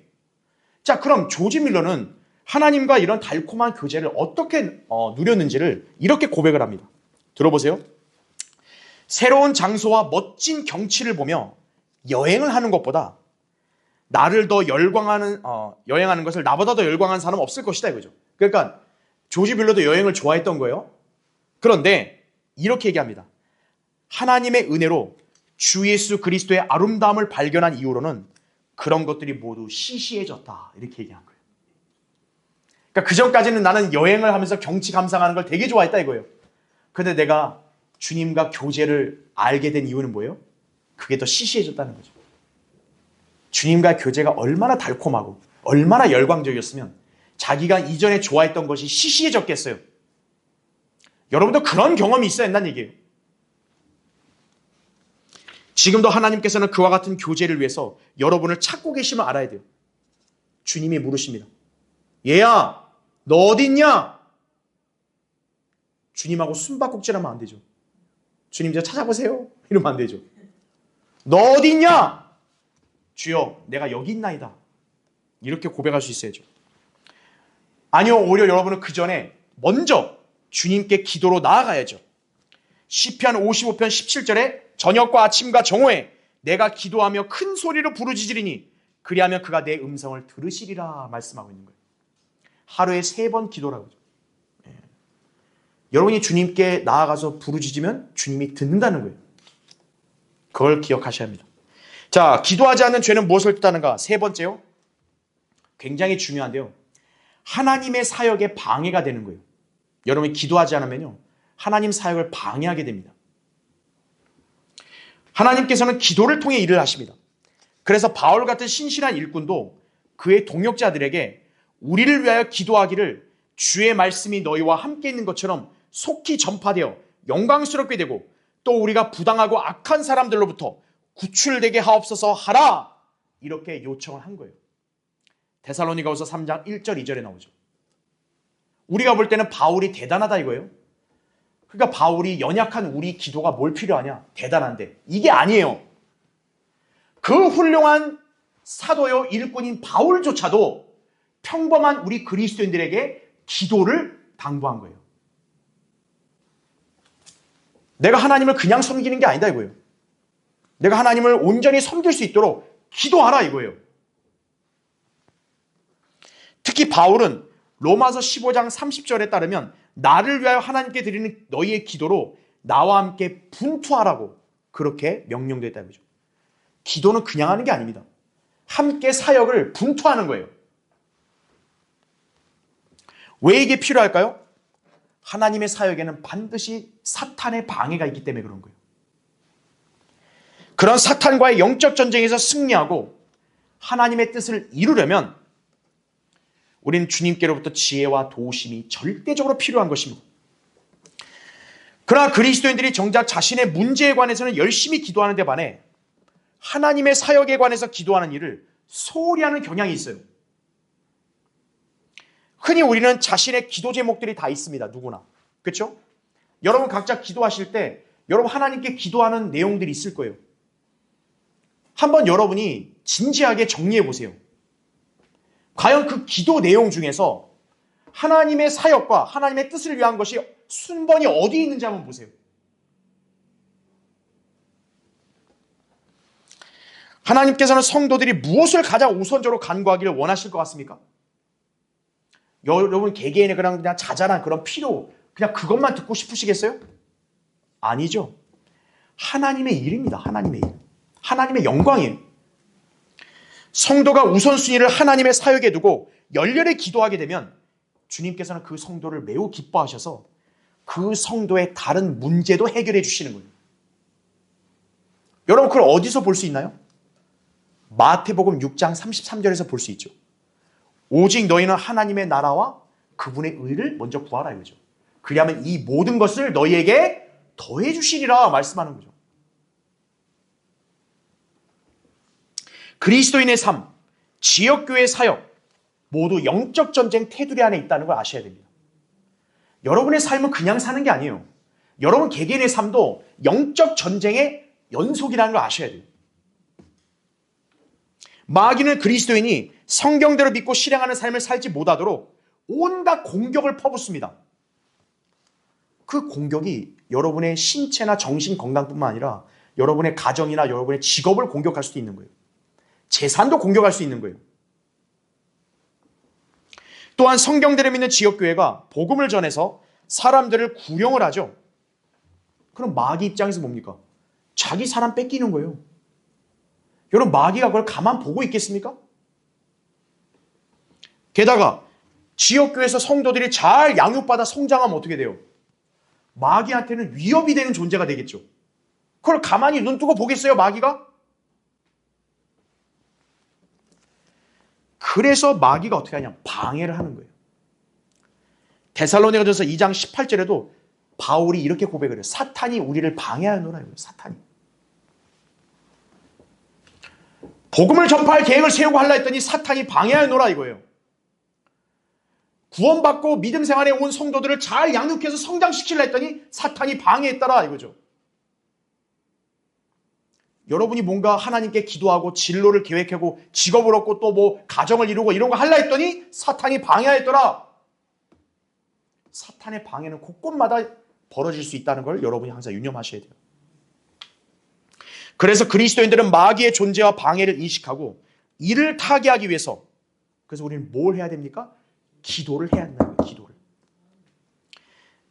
자, 그럼 조지 밀러는 하나님과 이런 달콤한 교제를 어떻게 누렸는지를 이렇게 고백을 합니다. 들어보세요. 새로운 장소와 멋진 경치를 보며 여행을 하는 것보다 나를 더 여행하는 것을 나보다 더 열광하는 사람은 없을 것이다 이거죠. 그러니까 조지 밀러도 여행을 좋아했던 거예요. 그런데 이렇게 얘기합니다. 하나님의 은혜로 주 예수 그리스도의 아름다움을 발견한 이후로는 그런 것들이 모두 시시해졌다 이렇게 얘기한 거예요. 그러니까 그전까지는 나는 여행을 하면서 경치 감상하는 걸 되게 좋아했다 이거예요. 근데 내가 주님과 교제를 알게 된 이유는 뭐예요? 그게 더 시시해졌다는 거죠. 주님과 교제가 얼마나 달콤하고 얼마나 열광적이었으면 자기가 이전에 좋아했던 것이 시시해졌겠어요. 여러분도 그런 경험이 있어야 한다는 얘기예요. 지금도 하나님께서는 그와 같은 교제를 위해서 여러분을 찾고 계심을 알아야 돼요. 주님이 물으십니다. 얘야, 너 어디 있냐? 주님하고 숨바꼭질하면 안 되죠. 주님 저 찾아보세요. 이러면 안 되죠. 너 어디 있냐? 주여, 내가 여기 있나이다. 이렇게 고백할 수 있어야죠. 아니요, 오히려 여러분은 그 전에 먼저 주님께 기도로 나아가야죠. 시편 55편 17절에 저녁과 아침과 정오에 내가 기도하며 큰 소리로 부르짖으리니 그리하면 그가 내 음성을 들으시리라 말씀하고 있는 거예요. 하루에 3번 기도라고 하죠. 여러분이 주님께 나아가서 부르짖으면 주님이 듣는다는 거예요. 그걸 기억하셔야 합니다. 자, 기도하지 않는 죄는 무엇을 뜻하는가? 3번째요. 굉장히 중요한데요. 하나님의 사역에 방해가 되는 거예요. 여러분이 기도하지 않으면요, 하나님 사역을 방해하게 됩니다. 하나님께서는 기도를 통해 일을 하십니다. 그래서 바울 같은 신실한 일꾼도 그의 동역자들에게 우리를 위하여 기도하기를 주의 말씀이 너희와 함께 있는 것처럼 속히 전파되어 영광스럽게 되고 또 우리가 부당하고 악한 사람들로부터 구출되게 하옵소서 하라, 이렇게 요청을 한 거예요. 데살로니가후서 3장 1절 2절에 나오죠. 우리가 볼 때는 바울이 대단하다 이거예요. 그러니까 바울이 연약한 우리 기도가 뭘 필요하냐? 대단한데. 이게 아니에요. 그 훌륭한 사도요 일꾼인 바울조차도 평범한 우리 그리스도인들에게 기도를 당부한 거예요. 내가 하나님을 그냥 섬기는 게 아니다 이거예요. 내가 하나님을 온전히 섬길 수 있도록 기도하라 이거예요. 특히 바울은 로마서 15장 30절에 따르면 나를 위하여 하나님께 드리는 너희의 기도로 나와 함께 분투하라고 그렇게 명령됐다는 거죠. 기도는 그냥 하는 게 아닙니다. 함께 사역을 분투하는 거예요. 왜 이게 필요할까요? 하나님의 사역에는 반드시 사탄의 방해가 있기 때문에 그런 거예요. 그런 사탄과의 영적 전쟁에서 승리하고 하나님의 뜻을 이루려면 우리는 주님께로부터 지혜와 도우심이 절대적으로 필요한 것입니다. 그러나 그리스도인들이 정작 자신의 문제에 관해서는 열심히 기도하는 데 반해 하나님의 사역에 관해서 기도하는 일을 소홀히 하는 경향이 있어요. 흔히 우리는 자신의 기도 제목들이 다 있습니다. 누구나. 그렇죠? 여러분 각자 기도하실 때 여러분 하나님께 기도하는 내용들이 있을 거예요. 한번 여러분이 진지하게 정리해 보세요. 과연 그 기도 내용 중에서 하나님의 사역과 하나님의 뜻을 위한 것이 순번이 어디에 있는지 한번 보세요. 하나님께서는 성도들이 무엇을 가장 우선적으로 간구하기를 원하실 것 같습니까? 여러분 개개인의 그냥 자잘한 그런 필요, 그냥 그것만 듣고 싶으시겠어요? 아니죠. 하나님의 일입니다. 하나님의 일. 하나님의 영광이에요. 성도가 우선순위를 하나님의 사역에 두고 열렬히 기도하게 되면 주님께서는 그 성도를 매우 기뻐하셔서 그 성도의 다른 문제도 해결해 주시는 거예요. 여러분 그걸 어디서 볼 수 있나요? 마태복음 6장 33절에서 볼 수 있죠. 오직 너희는 하나님의 나라와 그분의 의를 먼저 구하라 이거죠. 그리하면 이 모든 것을 너희에게 더해 주시리라 말씀하는 거죠. 그리스도인의 삶, 지역교회 사역 모두 영적 전쟁 테두리 안에 있다는 걸 아셔야 됩니다. 여러분의 삶은 그냥 사는 게 아니에요. 여러분 개개인의 삶도 영적 전쟁의 연속이라는 걸 아셔야 돼요. 마귀는 그리스도인이 성경대로 믿고 실행하는 삶을 살지 못하도록 온갖 공격을 퍼붓습니다. 그 공격이 여러분의 신체나 정신 건강뿐만 아니라 여러분의 가정이나 여러분의 직업을 공격할 수도 있는 거예요. 재산도 공격할 수 있는 거예요. 또한 성경대로 믿는 지역교회가 복음을 전해서 사람들을 구령을 하죠. 그럼 마귀 입장에서 뭡니까? 자기 사람 뺏기는 거예요. 여러분 마귀가 그걸 가만 보고 있겠습니까? 게다가 지역교회에서 성도들이 잘 양육받아 성장하면 어떻게 돼요? 마귀한테는 위협이 되는 존재가 되겠죠. 그걸 가만히 눈 뜨고 보겠어요, 마귀가? 그래서 마귀가 어떻게 하냐? 방해를 하는 거예요. 데살로니가전서 2장 18절에도 바울이 이렇게 고백을 해요. 사탄이 우리를 방해하노라. 사탄이. 복음을 전파할 계획을 세우고 하려 했더니 사탄이 방해하노라 이거예요. 구원받고 믿음 생활에 온 성도들을 잘 양육해서 성장시키려 했더니 사탄이 방해했더라 이거죠. 여러분이 뭔가 하나님께 기도하고 진로를 계획하고 직업을 얻고 또 뭐 가정을 이루고 이런 거 하려 했더니 사탄이 방해했더라. 사탄의 방해는 곳곳마다 벌어질 수 있다는 걸 여러분이 항상 유념하셔야 돼요. 그래서 그리스도인들은 마귀의 존재와 방해를 인식하고 이를 타개하기 위해서 그래서 우리는 뭘 해야 됩니까? 기도를 해야 한다는 거예요. 기도를.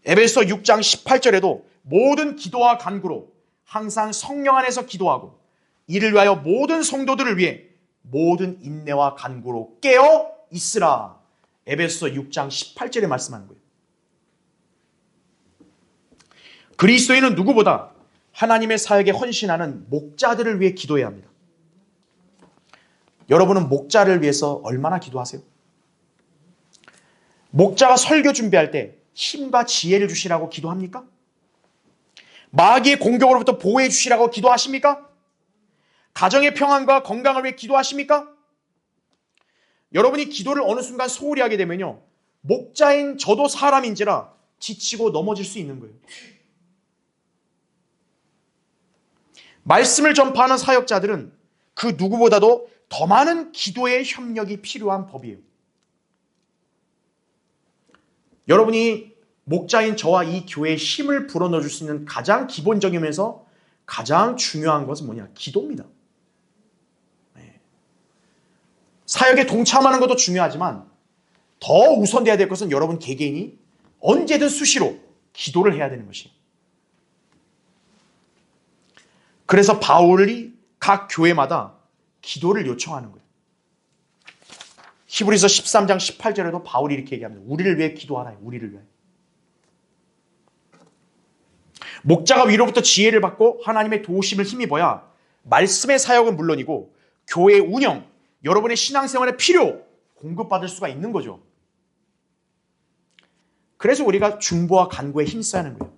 에베소 6장 18절에도 모든 기도와 간구로 항상 성령 안에서 기도하고 이를 위하여 모든 성도들을 위해 모든 인내와 간구로 깨어 있으라. 에베소 6장 18절에 말씀하는 거예요. 그리스도인은 누구보다 하나님의 사역에 헌신하는 목자들을 위해 기도해야 합니다. 여러분은 목자를 위해서 얼마나 기도하세요? 목자가 설교 준비할 때 힘과 지혜를 주시라고 기도합니까? 마귀의 공격으로부터 보호해 주시라고 기도하십니까? 가정의 평안과 건강을 위해 기도하십니까? 여러분이 기도를 어느 순간 소홀히 하게 되면요, 목자인 저도 사람인지라 지치고 넘어질 수 있는 거예요. 말씀을 전파하는 사역자들은 그 누구보다도 더 많은 기도의 협력이 필요한 법이에요. 여러분이 목자인 저와 이 교회에 힘을 불어넣어줄 수 있는 가장 기본적이면서 가장 중요한 것은 뭐냐? 기도입니다. 사역에 동참하는 것도 중요하지만 더 우선돼야 될 것은 여러분 개개인이 언제든 수시로 기도를 해야 되는 것이에요. 그래서 바울이 각 교회마다 기도를 요청하는 거예요. 히브리서 13장 18절에도 바울이 이렇게 얘기합니다. 우리를 위해 기도하라. 우리를 위해. 목자가 위로부터 지혜를 받고 하나님의 도우심을 힘입어야 말씀의 사역은 물론이고 교회 운영, 여러분의 신앙생활의 필요 공급받을 수가 있는 거죠. 그래서 우리가 중보와 간구에 힘써야 하는 거예요.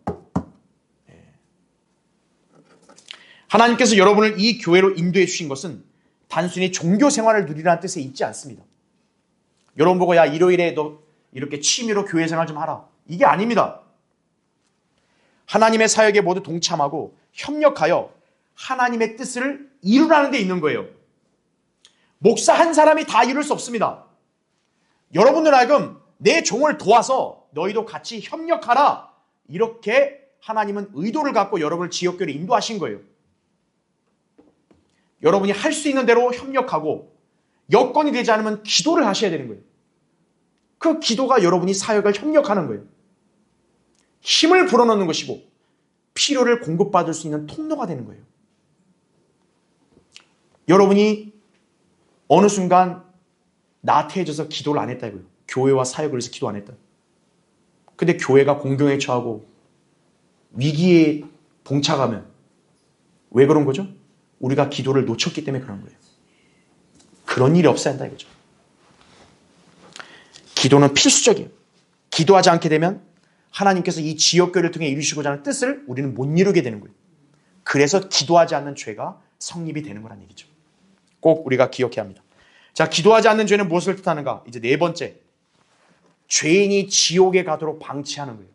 하나님께서 여러분을 이 교회로 인도해 주신 것은 단순히 종교 생활을 누리라는 뜻에 있지 않습니다. 여러분 보고 야 일요일에 너 이렇게 취미로 교회 생활 좀 하라. 이게 아닙니다. 하나님의 사역에 모두 동참하고 협력하여 하나님의 뜻을 이루라는 데 있는 거예요. 목사 한 사람이 다 이룰 수 없습니다. 여러분들 하여금 내 종을 도와서 너희도 같이 협력하라. 이렇게 하나님은 의도를 갖고 여러분을 지역교회로 인도하신 거예요. 여러분이 할 수 있는 대로 협력하고 여건이 되지 않으면 기도를 하셔야 되는 거예요. 그 기도가 여러분이 사역을 협력하는 거예요. 힘을 불어넣는 것이고 필요를 공급받을 수 있는 통로가 되는 거예요. 여러분이 어느 순간 나태해져서 기도를 안 했다 이거예요. 교회와 사역을 해서 기도 안 했다. 근데 교회가 공경에 처하고 위기에 봉착하면 왜 그런 거죠? 우리가 기도를 놓쳤기 때문에 그런 거예요. 그런 일이 없어야 한다 이거죠. 기도는 필수적이에요. 기도하지 않게 되면 하나님께서 이 지역교회를 통해 이루시고자 하는 뜻을 우리는 못 이루게 되는 거예요. 그래서 기도하지 않는 죄가 성립이 되는 거란 얘기죠. 꼭 우리가 기억해야 합니다. 자, 기도하지 않는 죄는 무엇을 뜻하는가? 이제 네 번째, 죄인이 지옥에 가도록 방치하는 거예요.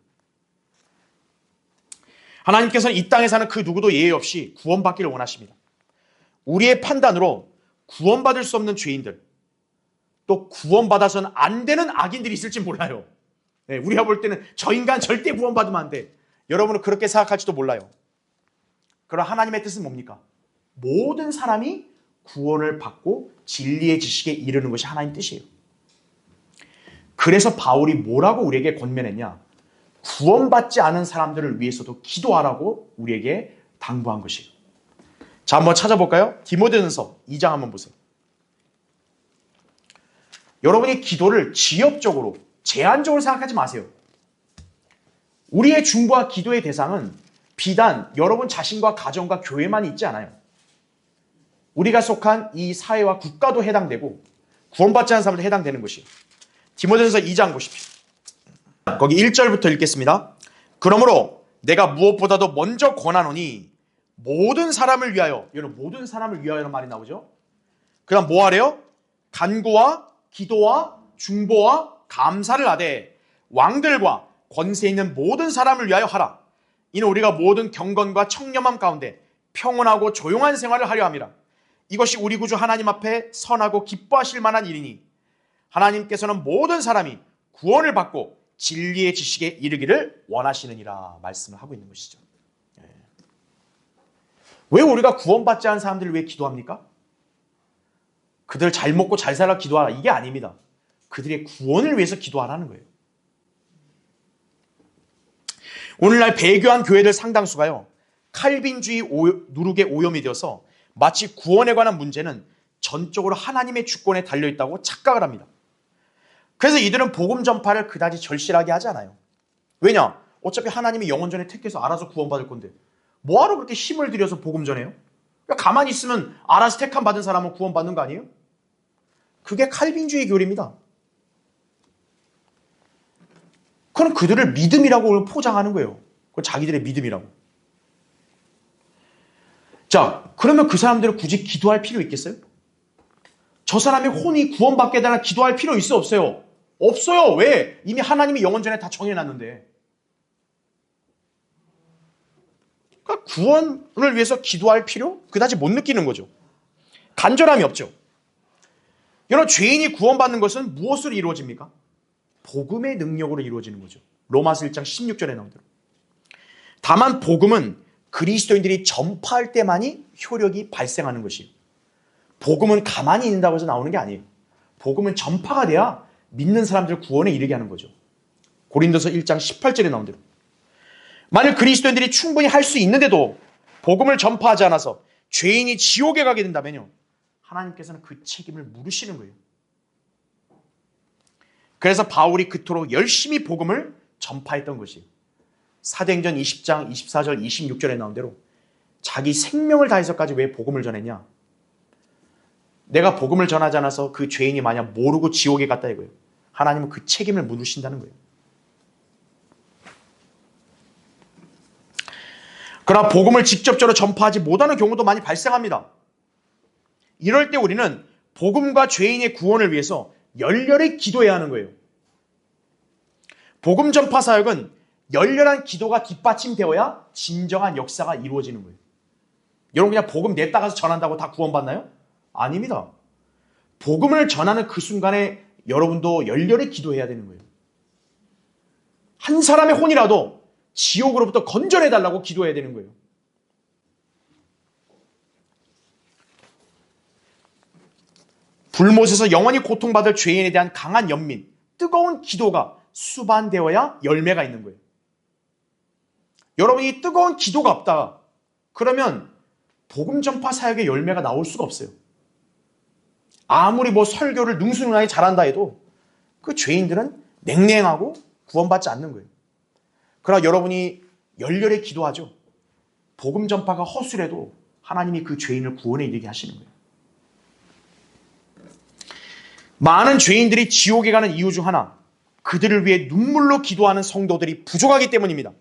하나님께서는 이 땅에 사는 그 누구도 예외 없이 구원받기를 원하십니다. 우리의 판단으로 구원받을 수 없는 죄인들, 또 구원받아서는 안 되는 악인들이 있을지 몰라요. 네, 우리가 볼 때는 저 인간 절대 구원받으면 안 돼. 여러분은 그렇게 생각할지도 몰라요. 그럼 하나님의 뜻은 뭡니까? 모든 사람이 구원을 받고 진리의 지식에 이르는 것이 하나님 뜻이에요. 그래서 바울이 뭐라고 우리에게 권면했냐? 구원받지 않은 사람들을 위해서도 기도하라고 우리에게 당부한 것이에요. 자, 한번 찾아볼까요? 디모데전서 2장 한번 보세요. 여러분이 기도를 지엽적으로, 제한적으로 생각하지 마세요. 우리의 중보와 기도의 대상은 비단 여러분 자신과 가정과 거교회만 있지 않아요. 우리가 속한 이 사회와 국가도 해당되고 구원받지 않은 사람도 해당되는 것이에요. 디모데전서 2장 보십시오. 거기 1절부터 읽겠습니다. 그러므로 내가 무엇보다도 먼저 권하노니 모든 사람을 위하여, 여러분 모든 사람을 위하여라는 말이 나오죠. 그다음 뭐 하래요? 간구와 기도와 중보와 감사를 하되 왕들과 권세 있는 모든 사람을 위하여 하라. 이는 우리가 모든 경건과 청렴함 가운데 평온하고 조용한 생활을 하려 함이라. 이것이 우리 구주 하나님 앞에 선하고 기뻐하실 만한 일이니 하나님께서는 모든 사람이 구원을 받고 진리의 지식에 이르기를 원하시느니라 말씀을 하고 있는 것이죠. 왜 우리가 구원받지 않은 사람들을 위해 기도합니까? 그들 잘 먹고 잘 살아 기도하라 이게 아닙니다. 그들의 구원을 위해서 기도하라는 거예요. 오늘날 배교한 교회들 상당수가요, 칼빈주의 누룩에 오염이 되어서 마치 구원에 관한 문제는 전적으로 하나님의 주권에 달려있다고 착각을 합니다. 그래서 이들은 복음 전파를 그다지 절실하게 하지 않아요. 왜냐? 어차피 하나님이 영원전에 택해서 알아서 구원받을 건데 뭐하러 그렇게 힘을 들여서 복음 전해요? 그러니까 가만히 있으면 알아서 택함 받은 사람은 구원받는 거 아니에요? 그게 칼빈주의 교리입니다. 그건 그들을 믿음이라고 포장하는 거예요. 그건 자기들의 믿음이라고. 자, 그러면 그 사람들은 굳이 기도할 필요 있겠어요? 저 사람의 혼이 구원받게 되나 기도할 필요 있어 없어요? 없어요. 왜? 이미 하나님이 영원전에 다 정해놨는데. 그러니까 구원을 위해서 기도할 필요? 그다지 못 느끼는 거죠. 간절함이 없죠. 여러분, 죄인이 구원받는 것은 무엇으로 이루어집니까? 복음의 능력으로 이루어지는 거죠. 로마서 1장 16절에 나온 대로. 다만 복음은 그리스도인들이 전파할 때만이 효력이 발생하는 것이에요. 복음은 가만히 있는다고 해서 나오는 게 아니에요. 복음은 전파가 돼야 믿는 사람들 구원에 이르게 하는 거죠. 고린도서 1장 18절에 나온 대로. 만일 그리스도인들이 충분히 할 수 있는데도 복음을 전파하지 않아서 죄인이 지옥에 가게 된다면요, 하나님께서는 그 책임을 물으시는 거예요. 그래서 바울이 그토록 열심히 복음을 전파했던 것이 사도행전 20장 24절 26절에 나온 대로 자기 생명을 다해서까지 왜 복음을 전했냐? 내가 복음을 전하지 않아서 그 죄인이 만약 모르고 지옥에 갔다 이거예요. 하나님은 그 책임을 물으신다는 거예요. 그러나 복음을 직접적으로 전파하지 못하는 경우도 많이 발생합니다. 이럴 때 우리는 복음과 죄인의 구원을 위해서 열렬히 기도해야 하는 거예요. 복음 전파 사역은 열렬한 기도가 뒷받침되어야 진정한 역사가 이루어지는 거예요. 여러분 그냥 복음 냈다 가서 전한다고 다 구원받나요? 아닙니다. 복음을 전하는 그 순간에 여러분도 열렬히 기도해야 되는 거예요. 한 사람의 혼이라도 지옥으로부터 건져내달라고 기도해야 되는 거예요. 불못에서 영원히 고통받을 죄인에 대한 강한 연민, 뜨거운 뜨거운 기도가 수반되어야 열매가 있는 거예요. 여러분이 뜨거운 기도가 없다. 그러면 복음 전파 사역의 열매가 나올 수가 없어요. 아무리 설교를 능수능란하게 잘한다 해도 그 죄인들은 냉랭하고 구원받지 않는 거예요. 그러나 여러분이 열렬히 기도하죠. 복음 전파가 허술해도 하나님이 그 죄인을 구원에 이르게 하시는 거예요. 많은 죄인들이 지옥에 가는 이유 중 하나, 그들을 위해 눈물로 기도하는 성도들이 부족하기 때문입니다.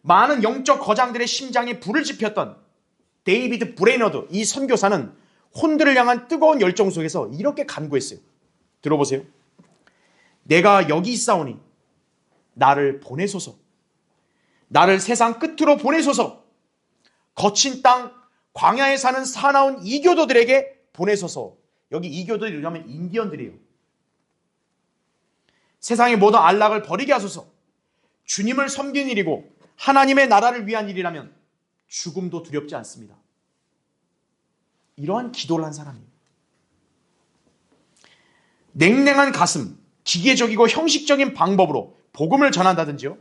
많은 영적 거장들의 심장에 불을 지폈던 데이비드 브레이너드 이 선교사는 혼들을 향한 뜨거운 열정 속에서 이렇게 간구했어요. 들어보세요. 내가 여기 있사오니 나를 보내소서. 나를 세상 끝으로 보내소서. 거친 땅 광야에 사는 사나운 이교도들에게 보내소서. 여기 이교도들이라면 인디언들이에요. 세상의 모든 안락을 버리게 하소서. 주님을 섬기는 일이고 하나님의 나라를 위한 일이라면 죽음도 두렵지 않습니다. 이러한 기도를 한 사람이에요. 냉랭한 가슴, 기계적이고 형식적인 방법으로 복음을 전한다든지요,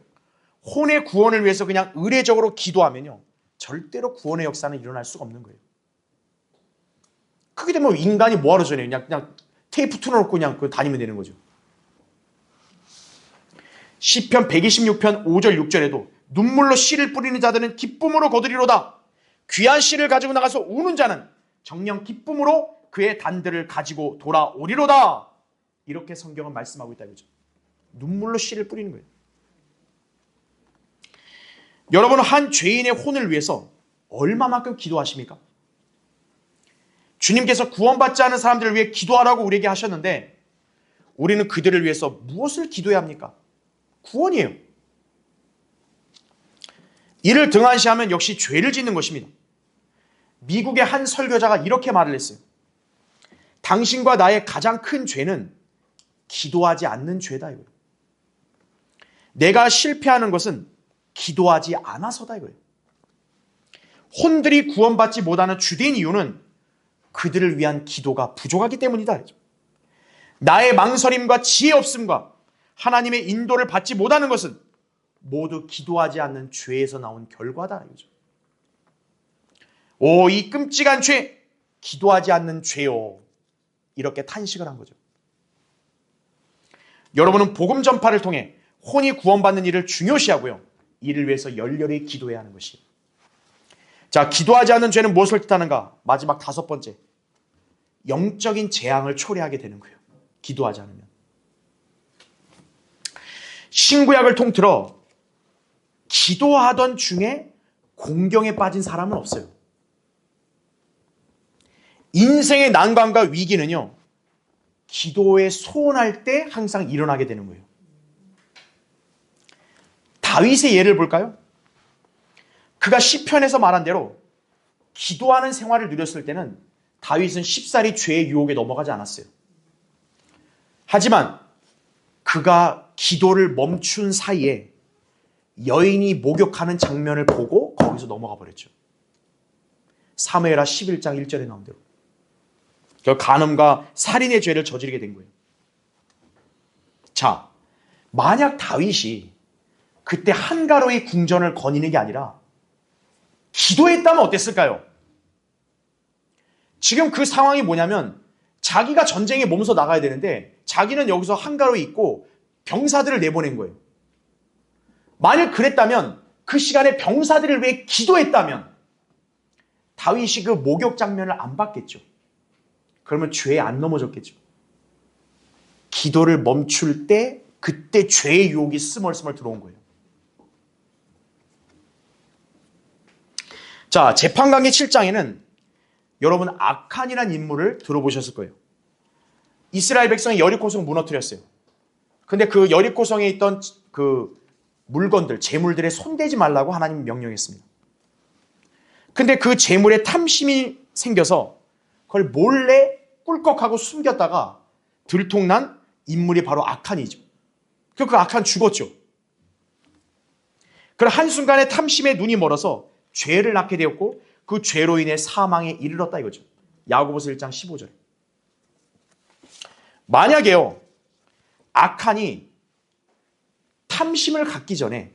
혼의 구원을 위해서 그냥 의례적으로 기도하면요, 절대로 구원의 역사는 일어날 수가 없는 거예요. 그게 되면 인간이 뭐하러 전해요? 그냥 테이프 틀어놓고 그냥 다니면 되는 거죠. 시편 126편 5절 6절에도 눈물로 씨를 뿌리는 자들은 기쁨으로 거두리로다. 귀한 씨를 가지고 나가서 우는 자는 정녕 기쁨으로 그의 단들을 가지고 돌아오리로다. 이렇게 성경은 말씀하고 있다 이거죠. 눈물로 씨를 뿌리는 거예요. 여러분은 한 죄인의 혼을 위해서 얼마만큼 기도하십니까? 주님께서 구원받지 않은 사람들을 위해 기도하라고 우리에게 하셨는데 우리는 그들을 위해서 무엇을 기도해야 합니까? 구원이에요. 이를 등한시하면 역시 죄를 짓는 것입니다. 미국의 한 설교자가 이렇게 말을 했어요. 당신과 나의 가장 큰 죄는 기도하지 않는 죄다 이거예요. 내가 실패하는 것은 기도하지 않아서다 이거예요. 혼들이 구원받지 못하는 주된 이유는 그들을 위한 기도가 부족하기 때문이다. 나의 망설임과 지혜 없음과 하나님의 인도를 받지 못하는 것은 모두 기도하지 않는 죄에서 나온 결과다. 오, 이 끔찍한 죄, 기도하지 않는 죄요. 이렇게 탄식을 한 거죠. 여러분은 복음 전파를 통해 혼이 구원받는 일을 중요시하고요, 이를 위해서 열렬히 기도해야 하는 것이에요. 자, 기도하지 않는 죄는 무엇을 뜻하는가? 마지막 5번째, 영적인 재앙을 초래하게 되는 거예요. 기도하지 않으면. 신구약을 통틀어 기도하던 중에 공경에 빠진 사람은 없어요. 인생의 난관과 위기는요, 기도에 소원할 때 항상 일어나게 되는 거예요. 다윗의 예를 볼까요? 그가 시편에서 말한 대로 기도하는 생활을 누렸을 때는 다윗은 쉽사리 죄의 유혹에 넘어가지 않았어요. 하지만 그가 기도를 멈춘 사이에 여인이 목욕하는 장면을 보고 거기서 넘어가 버렸죠. 사무엘하 11장 1절에 나온 대로. 간음과 살인의 죄를 저지르게 된 거예요. 자, 만약 다윗이 그때 한가로이 궁전을 거니는 게 아니라 기도했다면 어땠을까요? 지금 그 상황이 뭐냐면 자기가 전쟁에 몸소 나가야 되는데 자기는 여기서 한가로이 있고 병사들을 내보낸 거예요. 만약 그랬다면, 그 시간에 병사들을 위해 기도했다면 다윗이 그 목욕 장면을 안 봤겠죠. 그러면 죄에 안 넘어졌겠죠. 기도를 멈출 때 그때 죄의 유혹이 스멀스멀 들어온 거예요. 자, 재판강의 7장에는 여러분 아칸이라는 인물을 들어보셨을 거예요. 이스라엘 백성이 여리고성 무너뜨렸어요. 근데 그 여리고성에 있던 그 물건들, 재물들에 손대지 말라고 하나님이 명령했습니다. 근데 그 재물에 탐심이 생겨서 그걸 몰래 꿀꺽하고 숨겼다가 들통난 인물이 바로 아칸이죠. 그 아칸 죽었죠. 그럼 한순간에 탐심에 눈이 멀어서 죄를 낳게 되었고 그 죄로 인해 사망에 이르렀다 이거죠. 야고보서 1장 15절. 만약에요, 아칸이 탐심을 갖기 전에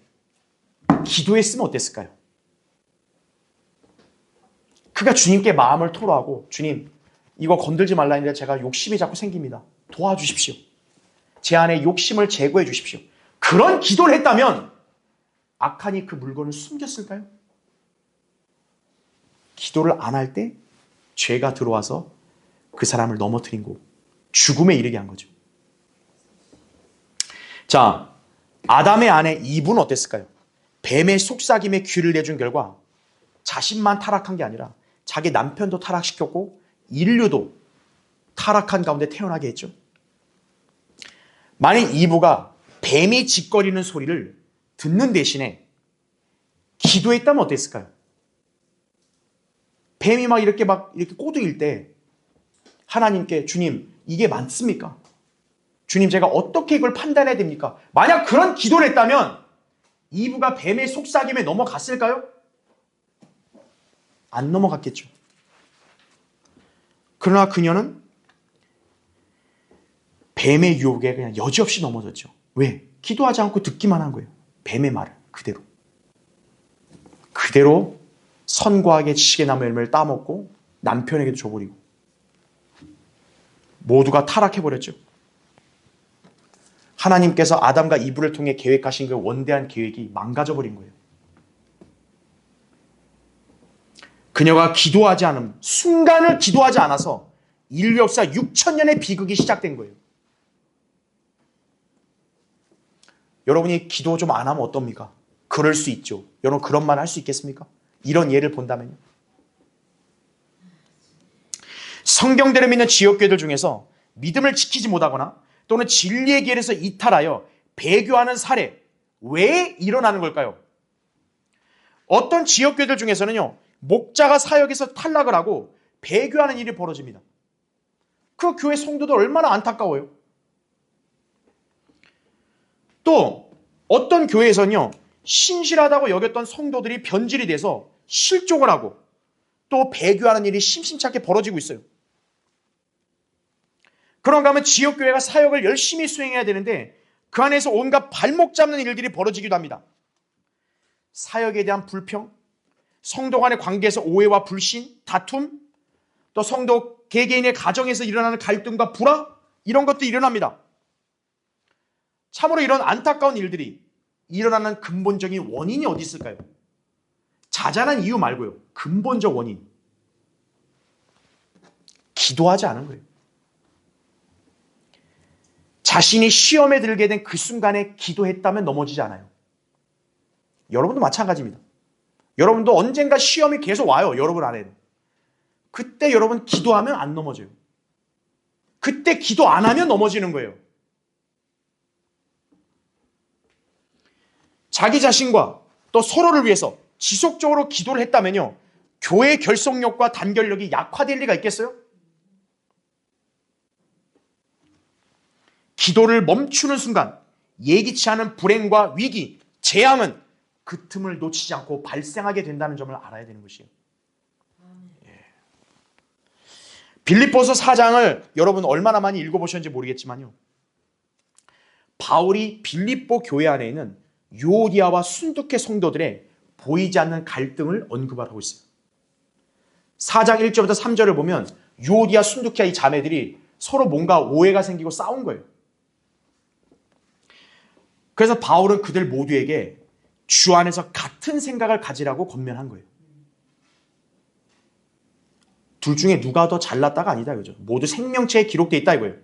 기도했으면 어땠을까요? 그가 주님께 마음을 토로하고, 주님, 이거 건들지 말라 했는데 제가 욕심이 자꾸 생깁니다. 도와주십시오. 제 안에 욕심을 제거해 주십시오. 그런 기도를 했다면 아칸이 그 물건을 숨겼을까요? 기도를 안 할 때 죄가 들어와서 그 사람을 넘어뜨린 거고 죽음에 이르게 한 거죠. 자, 아담의 아내 이브는 어땠을까요? 뱀의 속삭임에 귀를 내준 결과 자신만 타락한 게 아니라 자기 남편도 타락시켰고 인류도 타락한 가운데 태어나게 했죠. 만약 이브가 뱀이 짓거리는 소리를 듣는 대신에 기도했다면 어땠을까요? 뱀이 이렇게 꼬드길 때 하나님께, 주님, 이게 맞습니까? 주님, 제가 어떻게 이걸 판단해야 됩니까? 만약 그런 기도를 했다면 이브가 뱀의 속삭임에 넘어갔을까요? 안 넘어갔겠죠. 그러나 그녀는 뱀의 유혹에 그냥 여지없이 넘어졌죠. 왜? 기도하지 않고 듣기만 한 거예요. 뱀의 말을 그대로 선과 악의 지식의 나무 열매를 따먹고 남편에게도 줘버리고 모두가 타락해버렸죠. 하나님께서 아담과 이브를 통해 계획하신 그 원대한 계획이 망가져버린 거예요. 그녀가 기도하지 않음, 순간을 기도하지 않아서 인류 역사 6,000년의 비극이 시작된 거예요. 여러분이 기도 좀 안 하면 어떻습니까? 그럴 수 있죠. 여러분 그런 말 할 수 있겠습니까? 이런 예를 본다면요. 성경대로 믿는 지역교회들 중에서 믿음을 지키지 못하거나 또는 진리의 길에서 이탈하여 배교하는 사례, 왜 일어나는 걸까요? 어떤 지역교회들 중에서는요, 목자가 사역에서 탈락을 하고 배교하는 일이 벌어집니다. 그 교회 성도들 얼마나 안타까워요. 또 어떤 교회에서는요, 신실하다고 여겼던 성도들이 변질이 돼서 실족을 하고 또 배교하는 일이 심심치 않게 벌어지고 있어요. 그런가 하면 지역교회가 사역을 열심히 수행해야 되는데 그 안에서 온갖 발목 잡는 일들이 벌어지기도 합니다. 사역에 대한 불평, 성도 간의 관계에서 오해와 불신, 다툼, 또 성도 개개인의 가정에서 일어나는 갈등과 불화, 이런 것도 일어납니다. 참으로 이런 안타까운 일들이 일어나는 근본적인 원인이 어디 있을까요? 자잘한 이유 말고요. 근본적 원인. 기도하지 않은 거예요. 자신이 시험에 들게 된 그 순간에 기도했다면 넘어지지 않아요. 여러분도 마찬가지입니다. 여러분도 언젠가 시험이 계속 와요. 여러분 안에는. 그때 여러분 기도하면 안 넘어져요. 그때 기도 안 하면 넘어지는 거예요. 자기 자신과 또 서로를 위해서 지속적으로 기도를 했다면요, 교회의 결속력과 단결력이 약화될 리가 있겠어요? 기도를 멈추는 순간 예기치 않은 불행과 위기, 재앙은 그 틈을 놓치지 않고 발생하게 된다는 점을 알아야 되는 것이에요. 빌립보서 4장을 여러분 얼마나 많이 읽어보셨는지 모르겠지만요, 바울이 빌립보 교회 안에 있는 유오디아와 순두케 성도들의 보이지 않는 갈등을 언급을 하고 있어요. 4장 1절부터 3절을 보면 유오디아, 순두케 이 자매들이 서로 뭔가 오해가 생기고 싸운 거예요. 그래서 바울은 그들 모두에게 주 안에서 같은 생각을 가지라고 권면한 거예요. 둘 중에 누가 더 잘났다가 아니다 이거죠. 모두 생명체에 기록되어 있다 이거예요.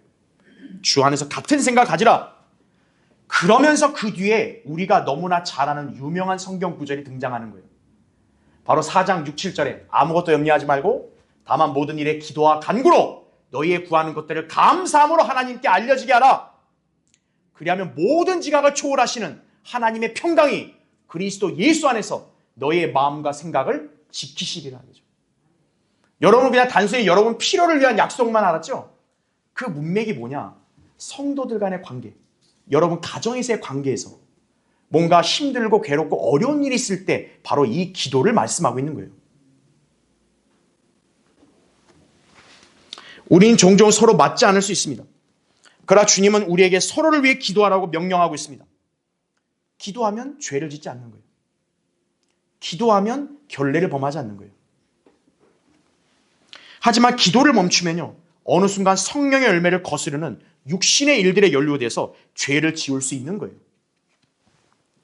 주 안에서 같은 생각을 가지라. 그러면서 그 뒤에 우리가 너무나 잘 아는 유명한 성경 구절이 등장하는 거예요. 바로 4장 6, 7절에 아무것도 염려하지 말고 다만 모든 일에 기도와 간구로 너희의 구하는 것들을 감사함으로 하나님께 알려지게 하라. 그리하면 모든 지각을 초월하시는 하나님의 평강이 그리스도 예수 안에서 너희의 마음과 생각을 지키시리라 하죠. 여러분 그냥 단순히 여러분 필요를 위한 약속만 알았죠? 그 문맥이 뭐냐? 성도들 간의 관계, 여러분 가정에서의 관계에서 뭔가 힘들고 괴롭고 어려운 일이 있을 때 바로 이 기도를 말씀하고 있는 거예요. 우린 종종 서로 맞지 않을 수 있습니다. 그러나 주님은 우리에게 서로를 위해 기도하라고 명령하고 있습니다. 기도하면 죄를 짓지 않는 거예요. 기도하면 결례를 범하지 않는 거예요. 하지만 기도를 멈추면요, 어느 순간 성령의 열매를 거스르는 육신의 일들에 연루돼서 죄를 지을 수 있는 거예요.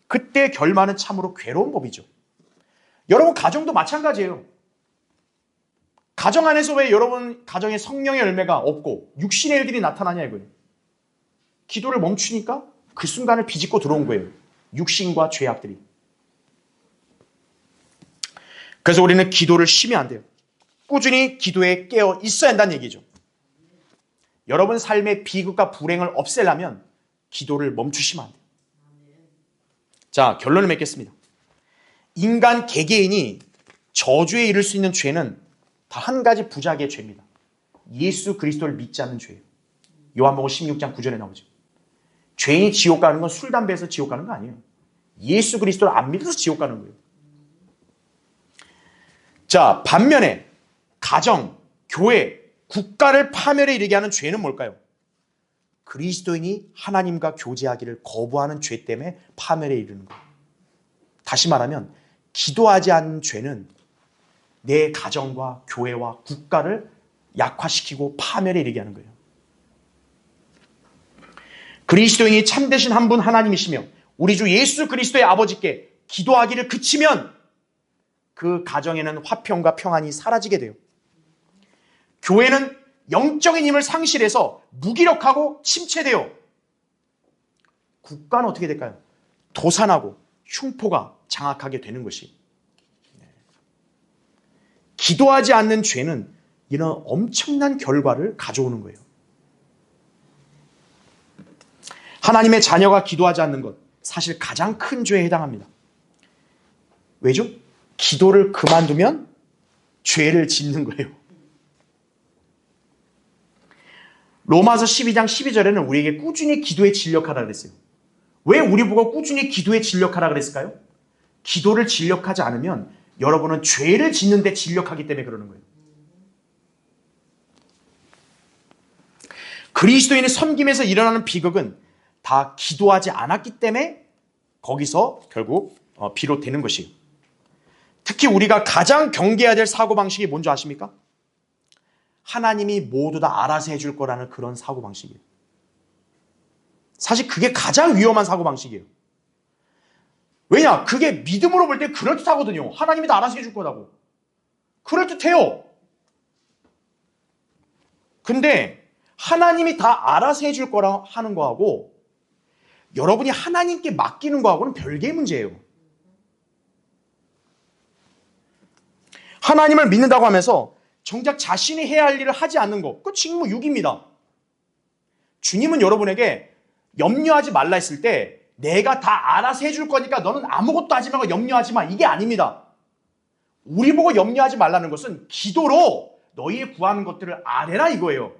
그때 결말은 참으로 괴로운 법이죠. 여러분 가정도 마찬가지예요. 가정 안에서 왜 여러분 가정에 성령의 열매가 없고 육신의 일들이 나타나냐 이거예요. 기도를 멈추니까 그 순간을 비집고 들어온 거예요. 육신과 죄악들이. 그래서 우리는 기도를 쉬면 안 돼요. 꾸준히 기도에 깨어 있어야 한다는 얘기죠. 여러분 삶의 비극과 불행을 없애려면 기도를 멈추시면 안 돼요. 자, 결론을 맺겠습니다. 인간 개개인이 저주에 이를 수 있는 죄는 다 한 가지 부작위의 죄입니다. 예수 그리스도를 믿지 않는 죄예요. 요한복음 16장 9절에 나오죠. 죄인이 지옥 가는 건 술, 담배에서 지옥 가는 거 아니에요. 예수 그리스도를 안 믿어서 지옥 가는 거예요. 자, 반면에 가정, 교회, 국가를 파멸에 이르게 하는 죄는 뭘까요? 그리스도인이 하나님과 교제하기를 거부하는 죄 때문에 파멸에 이르는 거예요. 다시 말하면 기도하지 않는 죄는 내 가정과 교회와 국가를 약화시키고 파멸에 이르게 하는 거예요. 그리스도인이 참되신 한 분 하나님이시며 우리 주 예수 그리스도의 아버지께 기도하기를 그치면 그 가정에는 화평과 평안이 사라지게 돼요. 교회는 영적인 힘을 상실해서 무기력하고 침체돼요. 국가는 어떻게 될까요? 도산하고 흉포가 장악하게 되는 것이. 기도하지 않는 죄는 이런 엄청난 결과를 가져오는 거예요. 하나님의 자녀가 기도하지 않는 것, 사실 가장 큰 죄에 해당합니다. 왜죠? 기도를 그만두면 죄를 짓는 거예요. 로마서 12장 12절에는 우리에게 꾸준히 기도에 진력하라 그랬어요. 왜 우리 보고 꾸준히 기도에 진력하라 그랬을까요? 기도를 진력하지 않으면 여러분은 죄를 짓는 데 진력하기 때문에 그러는 거예요. 그리스도인의 섬김에서 일어나는 비극은 다 기도하지 않았기 때문에 거기서 결국 비롯되는 것이에요. 특히 우리가 가장 경계해야 될 사고방식이 뭔지 아십니까? 하나님이 모두 다 알아서 해줄 거라는 그런 사고방식이에요. 사실 그게 가장 위험한 사고방식이에요. 왜냐? 그게 믿음으로 볼 때 그럴듯하거든요. 하나님이 다 알아서 해줄 거라고. 그럴듯해요. 근데 하나님이 다 알아서 해줄 거라 하는 거하고 여러분이 하나님께 맡기는 거하고는 별개의 문제예요. 하나님을 믿는다고 하면서 정작 자신이 해야 할 일을 하지 않는 것, 그 직무유기입니다. 주님은 여러분에게 염려하지 말라 했을 때 내가 다 알아서 해줄 거니까 너는 아무것도 하지 말고 염려하지 마. 이게 아닙니다. 우리 보고 염려하지 말라는 것은 기도로 너희의 구하는 것들을 아뢰라 이거예요.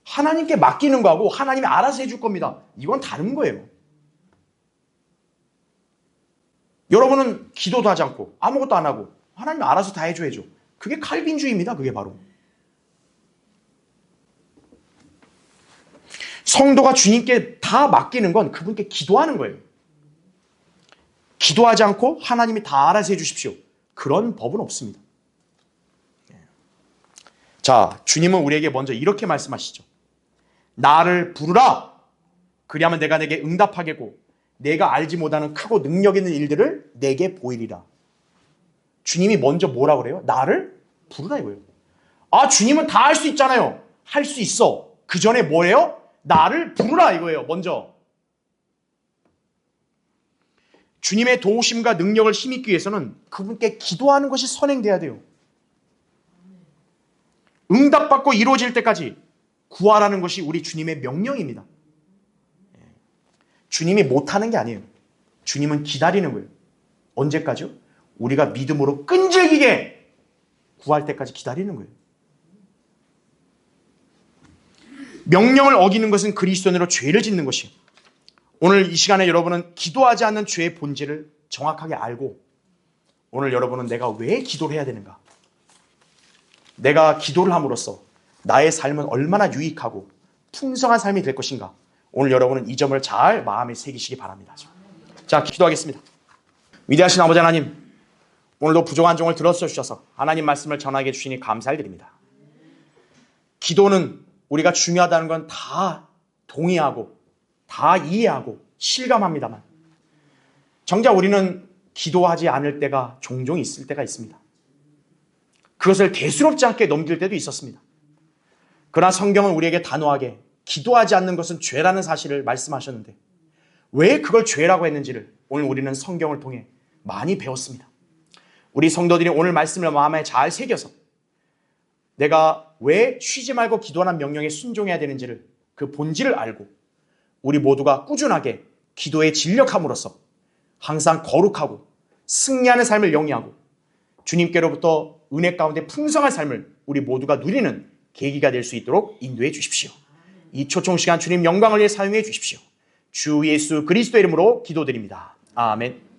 하나님께 맡기는 거하고 하나님이 알아서 해줄 겁니다. 이건 다른 거예요. 여러분은 기도도 하지 않고 아무것도 안 하고 하나님 알아서 다 해줘야죠. 그게 칼빈주의입니다. 그게 바로. 성도가 주님께 다 맡기는 건 그분께 기도하는 거예요. 기도하지 않고 하나님이 다 알아서 해주십시오. 그런 법은 없습니다. 자, 주님은 우리에게 먼저 이렇게 말씀하시죠. 나를 부르라. 그리하면 내가 내게 응답하겠고 내가 알지 못하는 크고 능력 있는 일들을 내게 보이리라. 주님이 먼저 뭐라 그래요? 나를 부르라 이거예요. 아, 주님은 다 할 수 있잖아요. 할 수 있어. 그 전에 뭐예요? 나를 부르라 이거예요. 먼저. 주님의 도우심과 능력을 힘입기 위해서는 그분께 기도하는 것이 선행돼야 돼요. 응답받고 이루어질 때까지 구하라는 것이 우리 주님의 명령입니다. 주님이 못하는 게 아니에요. 주님은 기다리는 거예요. 언제까지요? 우리가 믿음으로 끈질기게 구할 때까지 기다리는 거예요. 명령을 어기는 것은 그리스도인으로 죄를 짓는 것이에요. 오늘 이 시간에 여러분은 기도하지 않는 죄의 본질을 정확하게 알고 오늘 여러분은 내가 왜 기도를 해야 되는가? 내가 기도를 함으로써 나의 삶은 얼마나 유익하고 풍성한 삶이 될 것인가. 오늘 여러분은 이 점을 잘 마음에 새기시기 바랍니다. 자, 기도하겠습니다. 위대하신 아버지 하나님, 오늘도 부족한 종을 들어주셔서 하나님 말씀을 전하게 해주시니 감사드립니다. 기도는 우리가 중요하다는 건 다 동의하고 다 이해하고 실감합니다만 정작 우리는 기도하지 않을 때가 종종 있을 때가 있습니다. 그것을 대수롭지 않게 넘길 때도 있었습니다. 그러나 성경은 우리에게 단호하게 기도하지 않는 것은 죄라는 사실을 말씀하셨는데 왜 그걸 죄라고 했는지를 오늘 우리는 성경을 통해 많이 배웠습니다. 우리 성도들이 오늘 말씀을 마음에 잘 새겨서 내가 왜 쉬지 말고 기도하는 명령에 순종해야 되는지를 그 본질을 알고 우리 모두가 꾸준하게 기도에 진력함으로써 항상 거룩하고 승리하는 삶을 영위하고 주님께로부터 은혜 가운데 풍성한 삶을 우리 모두가 누리는 계기가 될 수 있도록 인도해 주십시오. 이 초청 시간 주님 영광을 위해 사용해 주십시오. 주 예수 그리스도 이름으로 기도드립니다. 아멘.